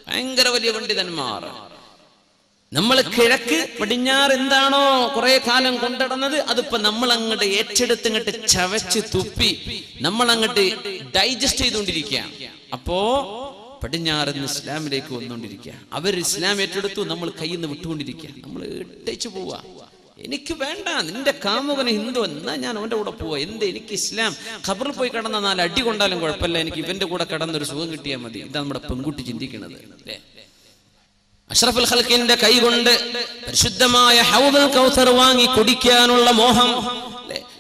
ഭയങ്കര വലിയ പണ്ഡിതന്മാർ. നമ്മൾ കിഴക്ക് പടിഞ്ഞാറ് എന്താണോ കുറെ കാലം കൊണ്ടിടുന്നത്, അതിപ്പോ നമ്മൾ അങ്ങോട്ട് ഏറ്റെടുത്ത് ഇങ്ങോട്ട് ചവച്ച് തുപ്പി നമ്മൾ അങ്ങോട്ട് ഡൈജസ്റ്റ് ചെയ്തുകൊണ്ടിരിക്കുകയാണ്. അപ്പോ പടിഞ്ഞാറിന്ന് ഇസ്ലാമിലേക്ക് വന്നുകൊണ്ടിരിക്കുക. അവർ ഇസ്ലാം ഏറ്റെടുത്തു, നമ്മൾ കയ്യിൽ നിന്ന് വിട്ടുകൊണ്ടിരിക്കുക. നമ്മൾ ഇട്ടേച്ചു പോവാ. എനിക്ക് വേണ്ട, നിന്റെ കാമുകന് ഹിന്ദു, എന്നാ ഞാൻ അവന്റെ കൂടെ പോവാ. എന്ത് എനിക്ക് ഇസ്ലാം? ഖബറിൽ പോയി കിടന്ന 4 അടി കൊണ്ടാലും കുഴപ്പമില്ല, എനിക്ക് ഇവന്റെ കൂടെ കിടന്നൊരു സുഖം കിട്ടിയാൽ മതി. ഇതാ നമ്മുടെ പെൺകുട്ടി ചിന്തിക്കുന്നത് അല്ലേ? അഷ്റഫുൽ ഖൽഖിന്റെ കൈ കൊണ്ട് പരിശുദ്ധമായ ഹൗദുൽ കൗസർ വാങ്ങി കുടിക്കാനുള്ള മോഹം,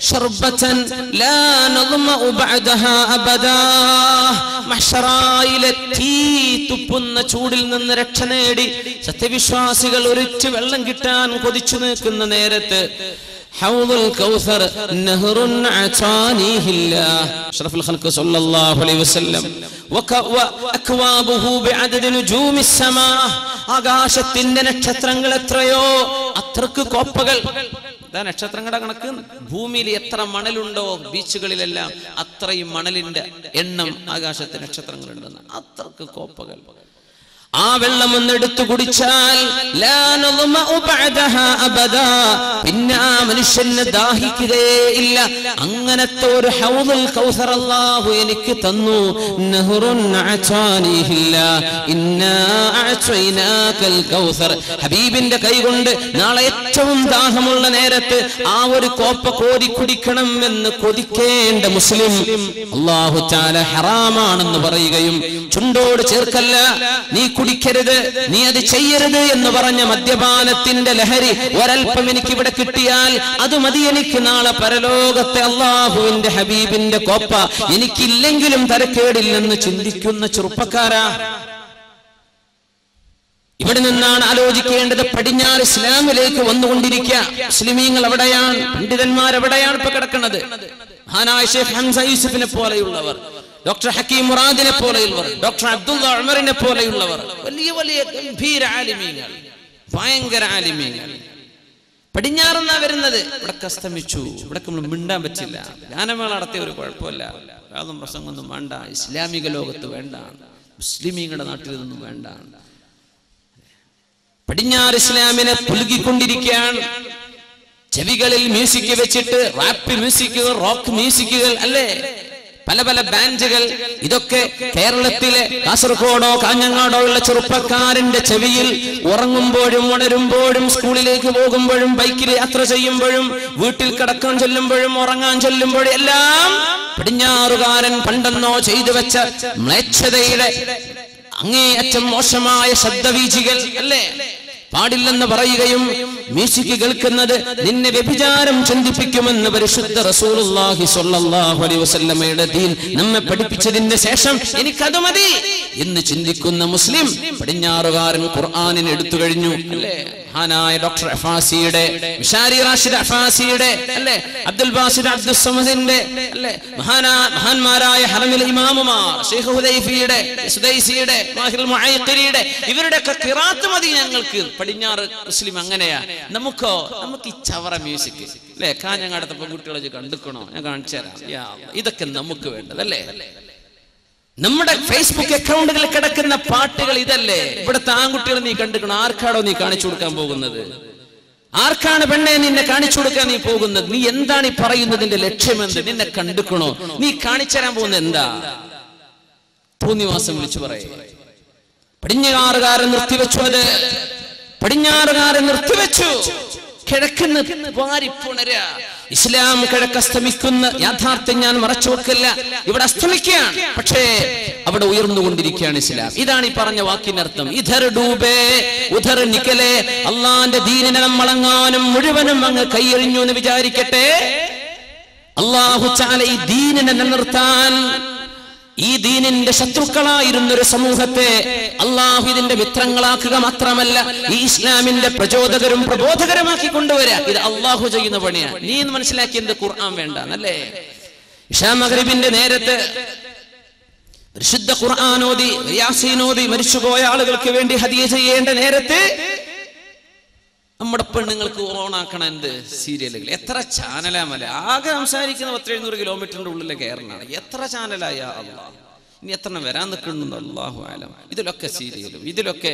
ശർബതൻ ലാ നദ്മഉ ബഅദഹാ അബദാ, മഹ്ശറായിലെ തീ തുപ്പുന്ന ചൂടിൽ നിന്ന് രക്ഷ നേടി സത്യവിശ്വാസികൾ ഒരിറ്റു വെള്ളം കിട്ടാൻ കൊതിച്ചു നിൽക്കുന്ന നേരത്ത് ഹൗദുൽ കൗസർ നഹറുൻ അതാനിഹില്ലാഹ്, അഷ്റഫുൽ ഖൽഖ് സല്ലല്ലാഹു അലൈഹി വസല്ലം വഅക്വാബുഹു ബിഅദദി നുജൂമിസ് സമാ, ആകാശത്തിന്റെ നക്ഷത്രങ്ങൾ എത്രയോ അത്രക്ക് കോപ്പകൾ. നക്ഷത്രങ്ങളുടെ കണക്ക് ഭൂമിയിൽ എത്ര മണലുണ്ടോ ബീച്ചുകളിലെല്ലാം അത്രയും മണലിന്റെ എണ്ണം ആകാശത്തെ നക്ഷത്രങ്ങളുണ്ടെന്ന്, അത്രക്ക് കോപ്പകൾ. ആ വെള്ളം ഒന്നെടുത്തു കുടിച്ചാൽ ലാ നദ്മഉ ബഅദഹാ അബദാ, പിന്നെ ആ മനുഷ്യന് ദാഹിക്കുകയേ ഇല്ല. അങ്ങനത്തെ ഒരു ഹൗദുൽ കൗസർ അല്ലാഹു എനിക്ക് തന്നു. നഹറുൻ അഅതാനിഹില്ലാ ഇന്നാ അഅതൈനാകൽ കൗസർ. ഹബീബിന്റെ കൈകൊണ്ട് നാളെ ഏറ്റവും ദാഹമുള്ള നേരത്ത് ആ ഒരു കോപ്പ കോരി കുടിക്കണം എന്ന് കൊതിക്കേണ്ട മുസ്ലിം അല്ലാഹു തആല ഹറാമാണെന്ന് പറയുകയും ചുണ്ടോട് ചേർക്കല്ല, നീ കുടിക്കരുത്, നീ അത് ചെയ്യരുത് എന്ന് പറഞ്ഞ മദ്യപാനത്തിന്റെ ലഹരി ഒരൽപ്പം എനിക്ക് ഇവിടെ കിട്ടിയാൽ അത് മതി എനിക്ക് നാളെ പരലോകത്തെ അല്ലാഹുവിന്റെ ഹബീബിന്റെ കോപ്പ, എനിക്കില്ലെങ്കിലും തരക്കേടില്ലെന്ന് ചിന്തിക്കുന്ന ചെറുപ്പക്കാരാ. ഇവിടെ നിന്നാണ് ആലോചിക്കേണ്ടത്. പടിഞ്ഞാറ് ഇസ്ലാമിലേക്ക് വന്നുകൊണ്ടിരിക്കുക. മുസ്ലിമീങ്ങൾ എവിടെയാണ്? പണ്ഡിതന്മാരെവിടെയാണ് ഇപ്പൊ കിടക്കുന്നത്? മഹാനായ ഷെയ്ഖ് ഹംസ യൂസുഫിനെ പോലെയുള്ളവർ, ഡോക്ടർ ഹക്കീം മുറാദിനെ പോലെയുള്ളവർ, ഡോക്ടർ അബ്ദുള്ള ഉമറിനെ പോലെയുള്ളവർ, വലിയ വലിയ ഗംഭീര ആലിമീങ്ങൾ, ഭയങ്കര ആലിമീങ്ങൾ പടിഞ്ഞാറെന്നാ വരുന്നത്. ഇവിടെ അസ്തമിച്ചു. ഇവിടെ നമ്മൾ മിണ്ടാൻ പറ്റില്ല. ഗാനമേള നടത്തിയ ഒരു കുഴപ്പമില്ല. യാതൊന്നും പ്രസംഗമൊന്നും വേണ്ട. ഇസ്ലാമിക ലോകത്ത് വേണ്ട, മുസ്ലിമീങ്ങളുടെ നാട്ടിൽ ഇതൊന്നും വേണ്ട. പടിഞ്ഞാറ് ഇസ്ലാമിനെ പുലുകിക്കൊണ്ടിരിക്കുകയാണ്. ചെവികളിൽ മ്യൂസിക് വെച്ചിട്ട് റാപ്പ് മ്യൂസിക്കുകൾ, റോക്ക് മ്യൂസിക്കുകൾ, അല്ലേ, പല പല ബാൻഡുകൾ. ഇതൊക്കെ കേരളത്തിലെ കാസർഗോഡോ കാഞ്ഞങ്ങാടോ ഉള്ള ചെറുപ്പക്കാരന്റെ ചെവിയിൽ ഉറങ്ങുമ്പോഴും ഉണരുമ്പോഴും സ്കൂളിലേക്ക് പോകുമ്പോഴും ബൈക്കിൽ യാത്ര ചെയ്യുമ്പോഴും വീട്ടിൽ കിടക്കാൻ ചൊല്ലുമ്പോഴും ഉറങ്ങാൻ ചൊല്ലുമ്പോഴും എല്ലാം പടിഞ്ഞാറുകാരൻ പണ്ടെന്നോ ചെയ്തു വെച്ച മ്ലേച്ഛതയുടെ അങ്ങേയറ്റം മോശമായ ശബ്ദവീചികൾ, അല്ലേ, പാടില്ലെന്ന് പറയുകയും മ്യൂസിക് കേൾക്കുന്നത് നിന്നെ വ്യഭിചാരം ചിന്തിപ്പിക്കുമെന്ന് പരിശുദ്ധ റസൂലുള്ളാഹി സ്വല്ലല്ലാഹു അലൈഹി വസല്ലമയുടെ ദീൻ നമ്മെ പഠിപ്പിച്ചതിന് ശേഷം എനിക്കത് മതി എന്ന് ചിന്തിക്കുന്ന മുസ്ലിം പടിഞ്ഞാറുകാരൻ ഖുർആനിനെ എടുത്തു കഴിഞ്ഞു, അല്ലേ. മഹാനായ ഡോക്ടർ അഫാസിയുടെ, മിഷാരി റാഷിദ് അഫാസിയുടെ, അല്ലേ, അബ്ദുൽ ബാസിദ് അബ്ദുൽ സമദിന്റെ, അല്ലേ, മഹാന്മാരായ ഹറമിലെ ഇമാമുമാർ ശൈഖ് ഹുദൈഫിയുടെ, സുദൈസിയുടെ, മാഹിൽ മുഅയ്ഖിരിയുടെ, ഇവരുടെ ഒക്കെ ഖിറാത്ത് മതി ഞങ്ങൾക്ക്. പടിഞ്ഞാറ് മുസ്ലിം അങ്ങനെയാ. നമുക്ക് ഈ ചവറ മ്യൂസിക്, അല്ലേ, കാഞ്ഞങ്ങാടത്തെ പെൺകുട്ടികളെ കണ്ടുക്കണോ? ഞാൻ കാണിച്ചു തരാം. ഇതൊക്കെ നമുക്ക് വേണ്ടതല്ലേ. നമ്മുടെ ഫേസ്ബുക്ക് അക്കൗണ്ടുകളിൽ കിടക്കുന്ന പാട്ടുകൾ ഇതല്ലേ. ഇവിടുത്തെ ആൺകുട്ടികൾ നീ കണ്ടുക്കണോ? ആർക്കാടോ നീ കാണിച്ചു കൊടുക്കാൻ പോകുന്നത്? ആർക്കാണ് പെണ്ണെ നിന്നെ കാണിച്ചു കൊടുക്കാൻ നീ പോകുന്നത്? നീ എന്താണ് ഈ പറയുന്നതിന്റെ ലക്ഷ്യമെന്ത്? നിന്നെ കണ്ടുക്കണോ? നീ കാണിച്ചു തരാൻ പോകുന്നത് എന്താ? തോന്നിവാസം വിളിച്ചു പറയും. പടിഞ്ഞാറുകാരൻ നിർത്തിവെച്ചു. അത് പടിഞ്ഞാറുകാരൻ നിർത്തിവെച്ചു. കിഴക്കുന്ന വാരിപ്പുണര. ഇസ്ലാം കിഴക്കസ്തമിക്കുന്ന യാഥാർത്ഥ്യം ഞാൻ മറച്ചു വെക്കില്ല. ഇവിടെ അസ്തമിക്കുകയാണ്, പക്ഷേ അവിടെ ഉയർന്നുകൊണ്ടിരിക്കുകയാണ് ഇസ്ലാം. ഇതാണ് ഈ പറഞ്ഞ വാക്കിനർത്ഥം. ഇധർ ഡൂബേ ഉധർ നിക്കലേ. അള്ളാന്റെ ദീനിനെ നമ്മളെങ്ങാനും മുഴുവനും അങ്ങ് കൈയെറിഞ്ഞു എന്ന് വിചാരിക്കട്ടെ. അള്ളാഹു തആല ഈ ദീനിനെ നിലനിർത്താൻ, ഈ ദീനിന്റെ ശത്രുക്കളായിരുന്നൊരു സമൂഹത്തെ അള്ളാഹു ഇതിന്റെ മിത്രങ്ങളാക്കുക മാത്രമല്ല, ഈ ഇസ്ലാമിന്റെ പ്രചോദകരും പ്രബോധകരുമാക്കി കൊണ്ടുവരാ. ഇത് അള്ളാഹു ചെയ്യുന്ന പണിയാണ്. നീ എന്ന് മനസ്സിലാക്കിയത് ഖുർആൻ വേണ്ട, അല്ലേ. ഇശാ മഗ്രിബിന്റെ നേരത്ത് പരിശുദ്ധ ഖുർആൻ ഓതി, യാസീൻ ഓതി മരിച്ചുപോയ ആളുകൾക്ക് വേണ്ടി ഹദിയ ചെയ്യേണ്ട നേരത്ത് നമ്മുടെ പെണ്ണുങ്ങൾക്ക് ഓണാക്കണം എന്ത് സീരിയലുകൾ. എത്ര ചാനലാ മല. ആകെ സംസാരിക്കുന്ന 700 കിലോമീറ്ററിന്റെ ഉള്ളിലെ കേരളമാണ്. എത്ര ചാനലായ അള്ളാഹ്. ഇനി എത്ര വരാൻ നിൽക്കുന്നുണ്ട് അല്ലാഹു ആലം. ഇതിലൊക്കെ സീരിയലും, ഇതിലൊക്കെ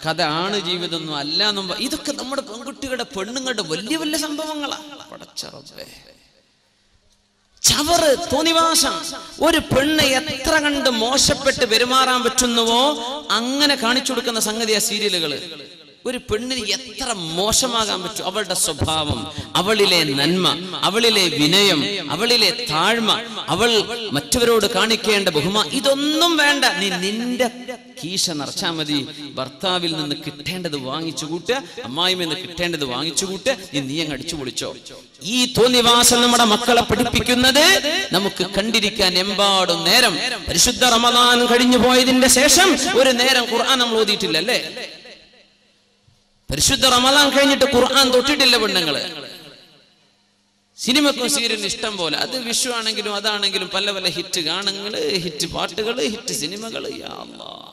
കഥ ആണ്, ജീവിതമൊന്നും അല്ല എന്നും. ഇതൊക്കെ നമ്മുടെ പെൺകുട്ടികളുടെ പെണ്ണുങ്ങളുടെ വലിയ വലിയ സംഭവങ്ങളാണ്. പടച്ചറബേ, ചവറ്, തോന്നിവാസം. ഒരു പെണ്ണ് എത്ര കണ്ട് മോശപ്പെട്ട് പെരുമാറാൻ പറ്റുന്നുവോ അങ്ങനെ കാണിച്ചു കൊടുക്കുന്ന സംഗതിയാ സീരിയലുകള്. ഒരു പെണ്ണിന് എത്ര മോശമാകാൻ പറ്റും? അവളുടെ സ്വഭാവം, അവളിലെ നന്മ, അവളിലെ വിനയം, അവളിലെ താഴ്മ, അവൾ മറ്റവരോട് കാണിക്കേണ്ട ബഹുമാനം, ഇതൊന്നും വേണ്ട. നീ നിന്റെ കീശ നിറച്ചാ മതി. ഭർത്താവിൽ നിന്ന് കിട്ടേണ്ടത് വാങ്ങിച്ചു കൂട്ടുക, അമ്മായിയിൽ നിന്ന് കിട്ടേണ്ടത് വാങ്ങിച്ചു കൂട്ടുക. നീ അങ്ങ് അടിച്ചു പൊളിച്ചോ. ഈ തോന്നിവാസം നമ്മുടെ മക്കളെ പഠിപ്പിക്കുന്നത് നമുക്ക് കണ്ടിരിക്കാൻ എമ്പാടും നേരം. പരിശുദ്ധ റമദാൻ കഴിഞ്ഞു പോയതിന്റെ ശേഷം ഒരു നേരം ഖുർആൻ നമ്മൾ ഓതിയിട്ടില്ല, അല്ലേ. പരിശുദ്ധ റമദാൻ കഴിഞ്ഞിട്ട് ഖുർആൻ തൊട്ടിട്ടില്ല പെണ്ണുങ്ങള്. സിനിമക്കും സീരിയലിനും ഇഷ്ടം പോലെ. അത് വിഷു ആണെങ്കിലും അതാണെങ്കിലും പല പല ഹിറ്റ് ഗാനങ്ങള്, ഹിറ്റ് പാട്ടുകള്, ഹിറ്റ് സിനിമകള്. യാ അല്ലാഹ്,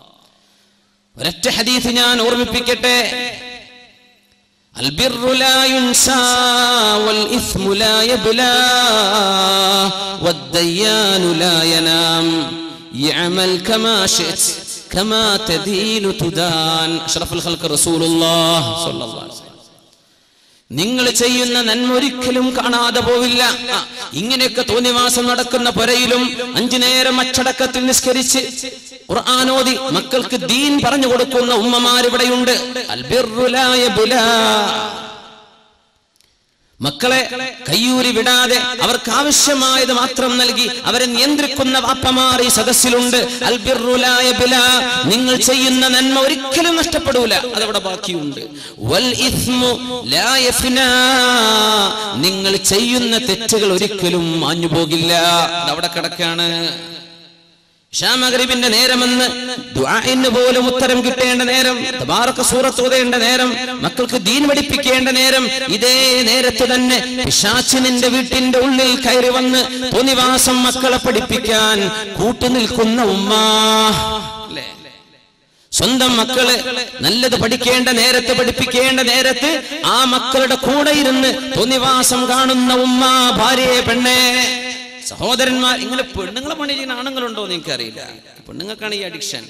ഒരൊറ്റ ഹദീസ് ഞാൻ ഓർമ്മിപ്പിക്കട്ടെ. അൽബിറു ലാ യുൻസാ വൽ ഇസ്മു ലാ യബ്ലാ വദ്ദയ്യാനു ലാ യനാം യഅമൽ കമാ ശിഅത് കമാ തദീനു തുദാൻ. അഷ്റഫുൽ ഖൽഖ് റസൂലുള്ളാഹി സ്വല്ലല്ലാഹു അലൈഹി വസല്ലം. നിങ്ങൾ ചെയ്യുന്ന നന്മ ഒരിക്കലും കാണാതെ പോവില്ല. ഇങ്ങനെയൊക്കെ തോന്നിവാസം നടക്കുന്ന പുരയിലും 5 നേരം അച്ചടക്കത്തിൽ നിസ്കരിച്ച് ഖുർആൻ ഓതി മക്കൾക്ക് ദീൻ പറഞ്ഞു കൊടുക്കുന്ന ഉമ്മമാരിവിടെയുണ്ട്. അൽബിർറു ലാ യബ്ലാ. മക്കളെ കയ്യൂരി വിടാതെ അവർക്ക് ആവശ്യമായത് മാത്രം നൽകി അവരെ നിയന്ത്രിക്കുന്ന വാപ്പമാർ ഈ സദസ്സിലുണ്ട്. അൽബിർറു ലാ യബ്ലാ. നിങ്ങൾ ചെയ്യുന്ന നന്മ ഒരിക്കലും നഷ്ടപ്പെടൂല, അതവിടെ ബാക്കിയുണ്ട്. വൽ ഇസ്മു ലാ യഫ്നാ. നിങ്ങൾ ചെയ്യുന്ന തെറ്റുകൾ ഒരിക്കലും മാഞ്ഞു പോകില്ല, അതവിടെ കിടക്കാണ്. ഇശാ മഗ്രിബിന്റെ നേരമെന്ന് ദുആഇന് പോലും ഉത്തരം കിട്ടേണ്ട നേരം, തബാറക സൂറത്ത് ഓതേണ്ട നേരം, മക്കൾക്ക് ദീൻ പഠിപ്പിക്കേണ്ട നേരം, ഇതേ നേരത്ത് തന്നെ പിശാച് നിന്റെ വീട്ടിന്റെ ഉള്ളിൽ കയറി വന്ന് തോന്നിവാസം മക്കളെ പഠിപ്പിക്കാൻ കൂട്ടുനിൽക്കുന്ന ഉമ്മ. സ്വന്തം മക്കള് നല്ലത് പഠിക്കേണ്ട നേരത്ത് പഠിപ്പിക്കേണ്ട നേരത്ത് ആ മക്കളുടെ കൂടെ ഇരുന്ന് തോന്നിവാസം കാണുന്ന ഉമ്മ, ഭാര്യയെ, പെണ്ണെ, സഹോദരന്മാർ. ഇങ്ങനെ പെണ്ണുങ്ങളെ പണി ചെയ്യുന്ന ആണുങ്ങളുണ്ടോ എന്ന് എനിക്കറിയില്ല. പെണ്ണുങ്ങൾക്കാണ് ഈ അഡിക്ഷൻ.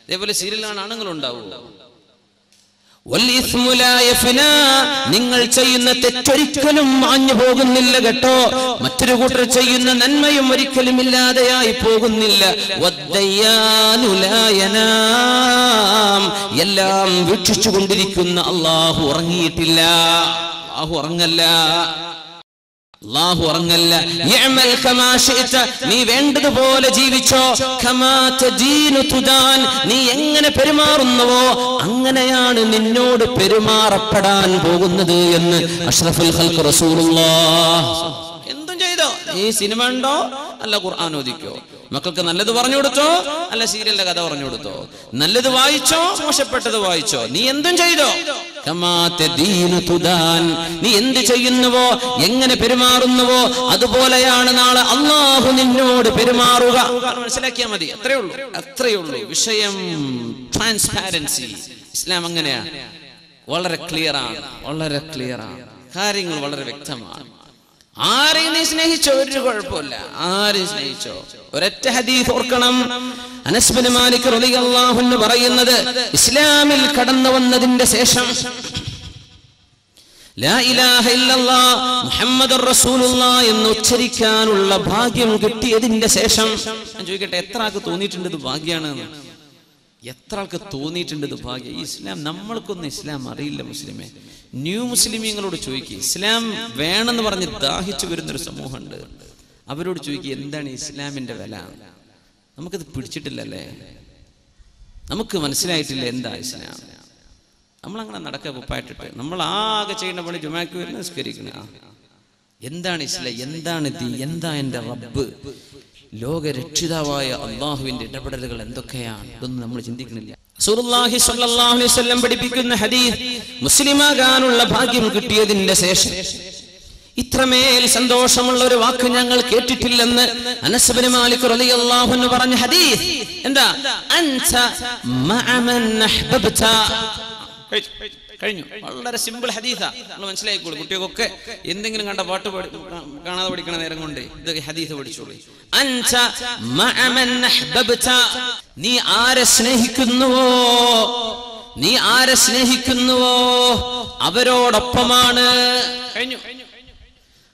ഇതേപോലെ സീരിയലാണ് ആണുങ്ങളുണ്ടാവും. നിങ്ങൾ ചെയ്യുന്ന തെറ്റൊരിക്കലും മാഞ്ഞു പോകുന്നില്ല കേട്ടോ. മറ്റൊരു കൂട്ടർ ചെയ്യുന്ന നന്മയും ഒരിക്കലും ഇല്ലാതെയായി പോകുന്നില്ല. എല്ലാം വീക്ഷിച്ചു കൊണ്ടിരിക്കുന്ന അള്ളാഹു ഉറങ്ങിയിട്ടില്ല. അള്ളാഹു ഉറങ്ങല്ല, അല്ലാഹു ഉറങ്ങല്ല. യഅമൽ കമാ ശിഅത. നീ വേണ്ടതുപോലെ ജീവിച്ചോ. കമാ തദീനു തുദാൻ. നീ എങ്ങനെ പെരുമാറുന്നുവോ അങ്ങനെയാണ് നിന്നോട് പെരുമാറപ്പെടാൻ പോകുന്നത് എന്ന് അഷ്റഫുൽ ഖൽഖ് റസൂലുള്ളാഹി. എന്തും ചെയ്തോ, നീ സിനിമ ഉണ്ടോ അല്ല ഖുർആൻ ഓദിക്കോ, മക്കൾക്ക് നല്ലത് പറഞ്ഞു കൊടുത്തോ അല്ല സീരിയലിന്റെ കഥ പറഞ്ഞു കൊടുത്തോ, നല്ലത് വായിച്ചോ മോശപ്പെട്ടത് വായിച്ചോ, നീ എന്തും ചെയ്തോ. നീ എന്ത് ചെയ്യുന്നുവോ എങ്ങനെ പെരുമാറുന്നുവോ അതുപോലെയാണ് നാളെ അള്ളാഹു നിന്നോട് പെരുമാറുക. മനസ്സിലാക്കിയാൽ മതി, അത്രയുള്ളൂ വിഷയം. ട്രാൻസ്പാരൻസി. ഇസ്ലാം അങ്ങനെയാ, വളരെ ക്ലിയർ ആണ്, കാര്യങ്ങൾ വളരെ വ്യക്തമാണ്. ആരെയും നീ സ്നേഹിച്ചോ ഒരു കുഴപ്പമില്ല, ആരെയും സ്നേഹിച്ചോ. ഒരൊറ്റ ഹദീസ് ഓർക്കണം. അനസ് ബിൻ മാലിക് റളിയല്ലാഹു അൻഹു പറയുന്നത്, ഇസ്ലാമിൽ കടന്നു വന്നതിന്റെ ശേഷം ലാ ഇലാഹ ഇല്ലല്ലാഹ് മുഹമ്മദുർ റസൂലുള്ളാഹ് എന്ന് ഉച്ചരിക്കാനുള്ള ഭാഗ്യം കിട്ടിയതിന്റെ ശേഷം, ഞാൻ ചോദിക്കട്ടെ, എത്ര ആൾക്ക് തോന്നിയിട്ടുണ്ട് ഇത് ഭാഗ്യമാണെന്ന്? എത്ര ആൾക്ക് തോന്നിയിട്ടുണ്ട് ഇത് ഭാഗ്യം? ഈ ഇസ്ലാം, നമ്മൾക്കൊന്നും ഇസ്ലാം അറിയില്ല മുസ്ലിമേ. ന്യൂ മുസ്ലിമീങ്ങളോട് ചോദിക്കുക, ഇസ്ലാം വേണമെന്ന് പറഞ്ഞ് ദാഹിച്ചു വരുന്നൊരു സമൂഹമുണ്ട്, അവരോട് ചോദിക്കുക എന്താണ് ഇസ്ലാമിന്റെ വില. നമുക്കത് പിടിച്ചിട്ടില്ലല്ലേ, നമുക്ക് മനസ്സിലായിട്ടില്ല എന്താ ഇസ്ലാം. നമ്മളങ്ങനെ നടക്കുക കുപ്പായിട്ടിട്ട്, നമ്മൾ ആകെ ചെയ്യുന്ന പണി ജുമാക്ക് വരുന്ന നിസ്കരിക്കുന്ന. എന്താണ് ഇസ്ലാം, എന്താണ് ദീൻ, എന്താ എൻ്റെ റബ്ബ്, ലോകരക്ഷിതാവായ അള്ളാഹുവിന്റെ ഇടപെടലുകൾ എന്തൊക്കെയാണ്, ഇതൊന്നും നമ്മൾ ചിന്തിക്കുന്നില്ല. റസൂലുള്ളാഹി സ്വല്ലല്ലാഹു അലൈഹി വസല്ലം പഠിപ്പിക്കുന്ന ഹദീസ്, മുസ്ലിമാകാനുള്ള ഭാഗ്യം കിട്ടിയതിന്റെ ശേഷം ഇത്രമേൽ സന്തോഷമുള്ള ഒരു വാക്ക് ഞങ്ങൾ കേട്ടിട്ടില്ലെന്ന് അനസ് ബിൻ മാലിക് റളിയല്ലാഹു അൻഹു പറഞ്ഞ ഹദീസ്. എന്താ? അൻത മഅ മൻ അഹ്ബബ്ത. കഴിഞ്ഞു. വളരെ സിമ്പിൾ ഹദീസാ, നമ്മൾ മനസ്സിലായിക്കോളൂ. കുട്ടികൾക്കൊക്കെ എന്തെങ്കിലും കണ്ട പാട്ട് കാണാതെ പഠിക്കണ നേരം കൊണ്ട് ഇത് ഹദീസ് പഠിച്ചോളൂ. അൻത മഅ മൻ അഹ്ബബ്ത. നീ ആരെ സ്നേഹിക്കുന്നുവോ അവരോടൊപ്പമാണ്. കഴിഞ്ഞു.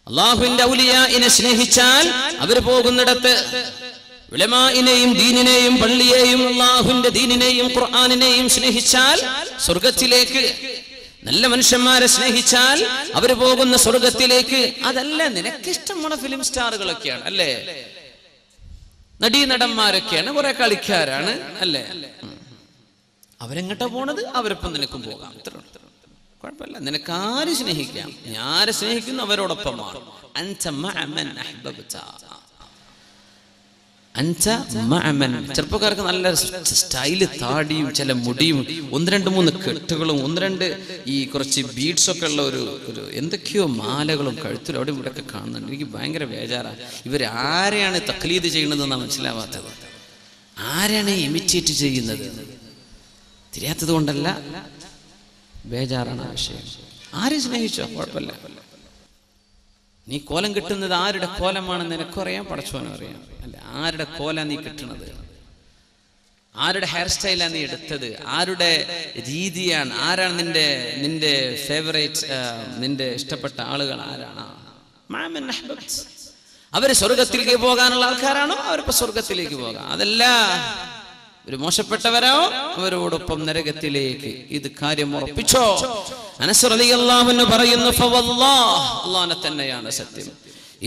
അല്ലാഹുവിന്റെ ഔലിയാഇനെ സ്നേഹിച്ചാൽ അവർ പോകുന്നിടത്ത്, ഉലമാഇനെയും ദീനിനെയും പള്ളിയെയും അല്ലാഹുവിന്റെ ദീനിനെയും ഖുർആനിനെയും സ്നേഹിച്ചാൽ സ്വർഗത്തിലേക്ക്, നല്ല മനുഷ്യന്മാരെ സ്നേഹിച്ചാൽ അവർ പോകുന്ന സ്വർഗത്തിലേക്ക്. അതല്ല നിനക്കിഷ്ടമുള്ള ഫിലിം സ്റ്റാറുകളൊക്കെയാണ് അല്ലേ, നടീനടന്മാരൊക്കെയാണ്, കുറെ കളിക്കാരാണ് അല്ലേ, അവരെങ്ങോട്ടാ പോണത്, അവരൊപ്പം നിനക്കും പോകാം. കുഴപ്പമില്ല, നിനക്ക് ആര് സ്നേഹിക്കാം. നീ ആരെ സ്നേഹിക്കുന്നു അവരോടൊപ്പമാണ്. അൻത മഅ മൻ അഹ്ബബ്ത. ചെറുപ്പക്കാർക്ക് നല്ല സ്റ്റൈല്, താടിയും ചില മുടിയും, 1-2-3 കെട്ടുകളും 1-2 ഈ കുറച്ച് ബീഡ്സ് ഒക്കെ ഉള്ള ഒരു എന്തൊക്കെയോ മാലകളും കഴുത്തിലും അവിടെ ഇവിടെ ഒക്കെ കാണുന്നുണ്ട്. എനിക്ക് ഭയങ്കര ബേജാറാണ്. ഇവരാരെയാണ് തഖ്ലീദ് ചെയ്യുന്നതെന്നാണ് മനസ്സിലാവാത്തത്. ആരെയാണ് ഇമിറ്റേറ്റ് ചെയ്യുന്നത്? തിരിയാത്തത് കൊണ്ടല്ല, ബേജാറാണ് വിഷയം. ആരെ സ്നേഹിച്ചോ കുഴപ്പമില്ല. നീ കോലം കിട്ടുന്നത് ആരുടെ കോലമാണെന്ന് നിനക്കറിയാം, പടച്ചോനും അറിയാം. അല്ല, ആരുടെ കോല നീ കിട്ടണത്? ആരുടെ ഹെയർ സ്റ്റൈലാണ് നീ എടുത്തത്, ആരുടെ രീതിയാണ്, ആരാണ് നിന്റെ ഫേവറേറ്റ്, നിന്റെ ഇഷ്ടപ്പെട്ട ആളുകൾ ആരാണ്? അവര് സ്വർഗത്തിലേക്ക് പോകാനുള്ള ആൾക്കാരാണോ? അവരിപ്പോ സ്വർഗത്തിലേക്ക് പോകാം. അതല്ല ഒരു മോശപ്പെട്ടവരോ അവരോടൊപ്പം നരകത്തിലേക്ക്. ഇത് കാര്യം ഉറപ്പിച്ചോ. അനസ് റളിയല്ലാഹു അൻഹു പറയുന്നു, ഫവല്ലാഹ്, അല്ലാഹുവിനെ തന്നെയാണ് സത്യം,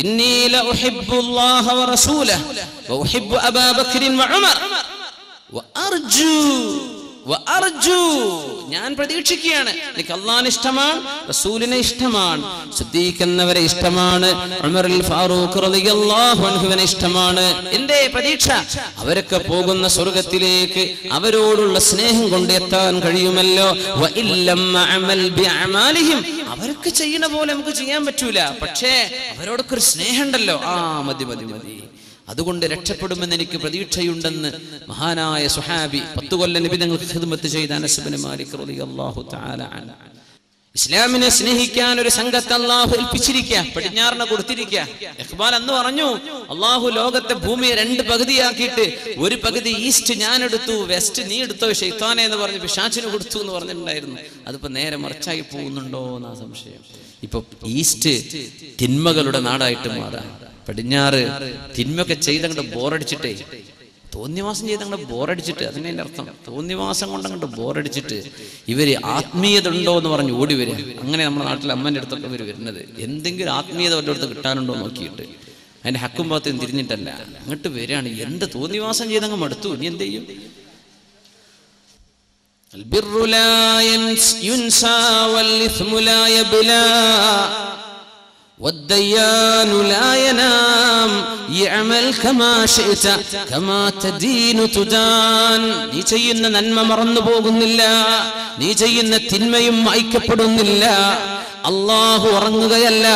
ഇന്നി ലഉഹിബ്ബുല്ലാഹ വറസൂലഹു വഉഹിബ്ബു അബൂബക്കർ വഉമർ വഅർജു, ഞാൻ പ്രതീക്ഷിക്കുകയാണ്, എനിക്ക് അല്ലാഹുവിനെ ഇഷ്ടമാണ്, റസൂലിനെ ഇഷ്ടമാണ്, സിദ്ദീഖ് എന്നവരെ ഇഷ്ടമാണ്, ഉമറുൽ ഫാറൂഖ് റളിയല്ലാഹു അൻഹുവിനെ ഇഷ്ടമാണ്. എന്റെ പ്രതീക്ഷ അവരൊക്കെ പോകുന്ന സ്വർഗത്തിലേക്ക് അവരോടുള്ള സ്നേഹം കൊണ്ട് എത്താൻ കഴിയുമല്ലോ. വഇല്ലം അമൽ ബിഅമാലിഹിം, അവർക്ക് ചെയ്യുന്ന പോലെ നമുക്ക് ചെയ്യാൻ പറ്റൂല, പക്ഷേ അവരോടൊക്കെ ഒരു സ്നേഹം ഉണ്ടല്ലോ, മതി മതി മതി, അതുകൊണ്ട് രക്ഷപ്പെടുമെന്ന് എനിക്ക് പ്രതീക്ഷയുണ്ടെന്ന് മഹാനായ സുഹാബി 10 കൊല്ലം നബി തങ്ങൾക്ക് ഖിദ്മത്ത് ചെയ്ത അനസ് ഇബ്നു മാലിക് റളിയല്ലാഹു തആല അൻഹു. ഇസ്ലാമിനെ സ്നേഹിക്കാൻ ഒരു സംഘത്തെ അല്ലാഹു ഏൽപ്പിച്ചിരിക്കുക, പടിഞ്ഞാറിനെ കൊടുത്തിരിക്കുക. ഇഖ്ബാൽ അന്ന് പറഞ്ഞു, അല്ലാഹു ലോകത്തെ ഭൂമിയെ 2 പകുതിയാക്കിയിട്ട് ഒരു പകുതി ഈസ്റ്റ് ഞാൻ എടുത്തു, വെസ്റ്റ് നീ എടുത്തോ ശൈത്താനെ എന്ന് പറഞ്ഞ് പിശാചിന് കൊടുത്തു എന്ന് പറഞ്ഞിട്ടുണ്ടായിരുന്നു. അതിപ്പോ നേരെ മറിച്ചായി പോകുന്നുണ്ടോ എന്നാ സംശയം. ഇപ്പൊ ഈസ്റ്റ് തിന്മകളുടെ നാടായിട്ട് മാറാം, പടിഞ്ഞാറ് തിന്മയൊക്കെ ചെയ്തങ്ങോട്ട് ബോറടിച്ചിട്ടേ, തോന്നിവാസം ചെയ്തങ്ങോട്ട് ബോറടിച്ചിട്ട്, അതിനെ അർത്ഥം തോന്നിവാസം കൊണ്ടങ്ങോട്ട് ബോറടിച്ചിട്ട് ഇവര് ആത്മീയത ഉണ്ടോ എന്ന് പറഞ്ഞ് ഓടി വരിക. അങ്ങനെ നമ്മുടെ നാട്ടിൽ അമ്മൻ്റെ അടുത്തൊക്കെ ഇവർ വരുന്നത്, എന്തെങ്കിലും ആത്മീയത അവരുടെ അടുത്ത് കിട്ടാനുണ്ടോ നോക്കിയിട്ട്, അതിന്റെ ഹക്കും ഭാഗത്തും തിരിഞ്ഞിട്ടല്ല, അങ്ങോട്ട് വരികയാണ്. എന്ത് തോന്നിവാസം ചെയ്തങ്ങ് മടുത്തു, ഇനി എന്ത് ചെയ്യും? البر لا ينسى والإثم لا يبلى والديان لا ينام يعمل كما شئت كما تدين تدان. നീ ചെയ്യുന്ന നന്മ മറന്നു പോകുന്നില്ല, നീ ചെയ്യുന്ന തിന്മയും മായ്ക്കപ്പെടുന്നില്ല. അല്ലാഹു ഉറങ്ങുകയല്ല,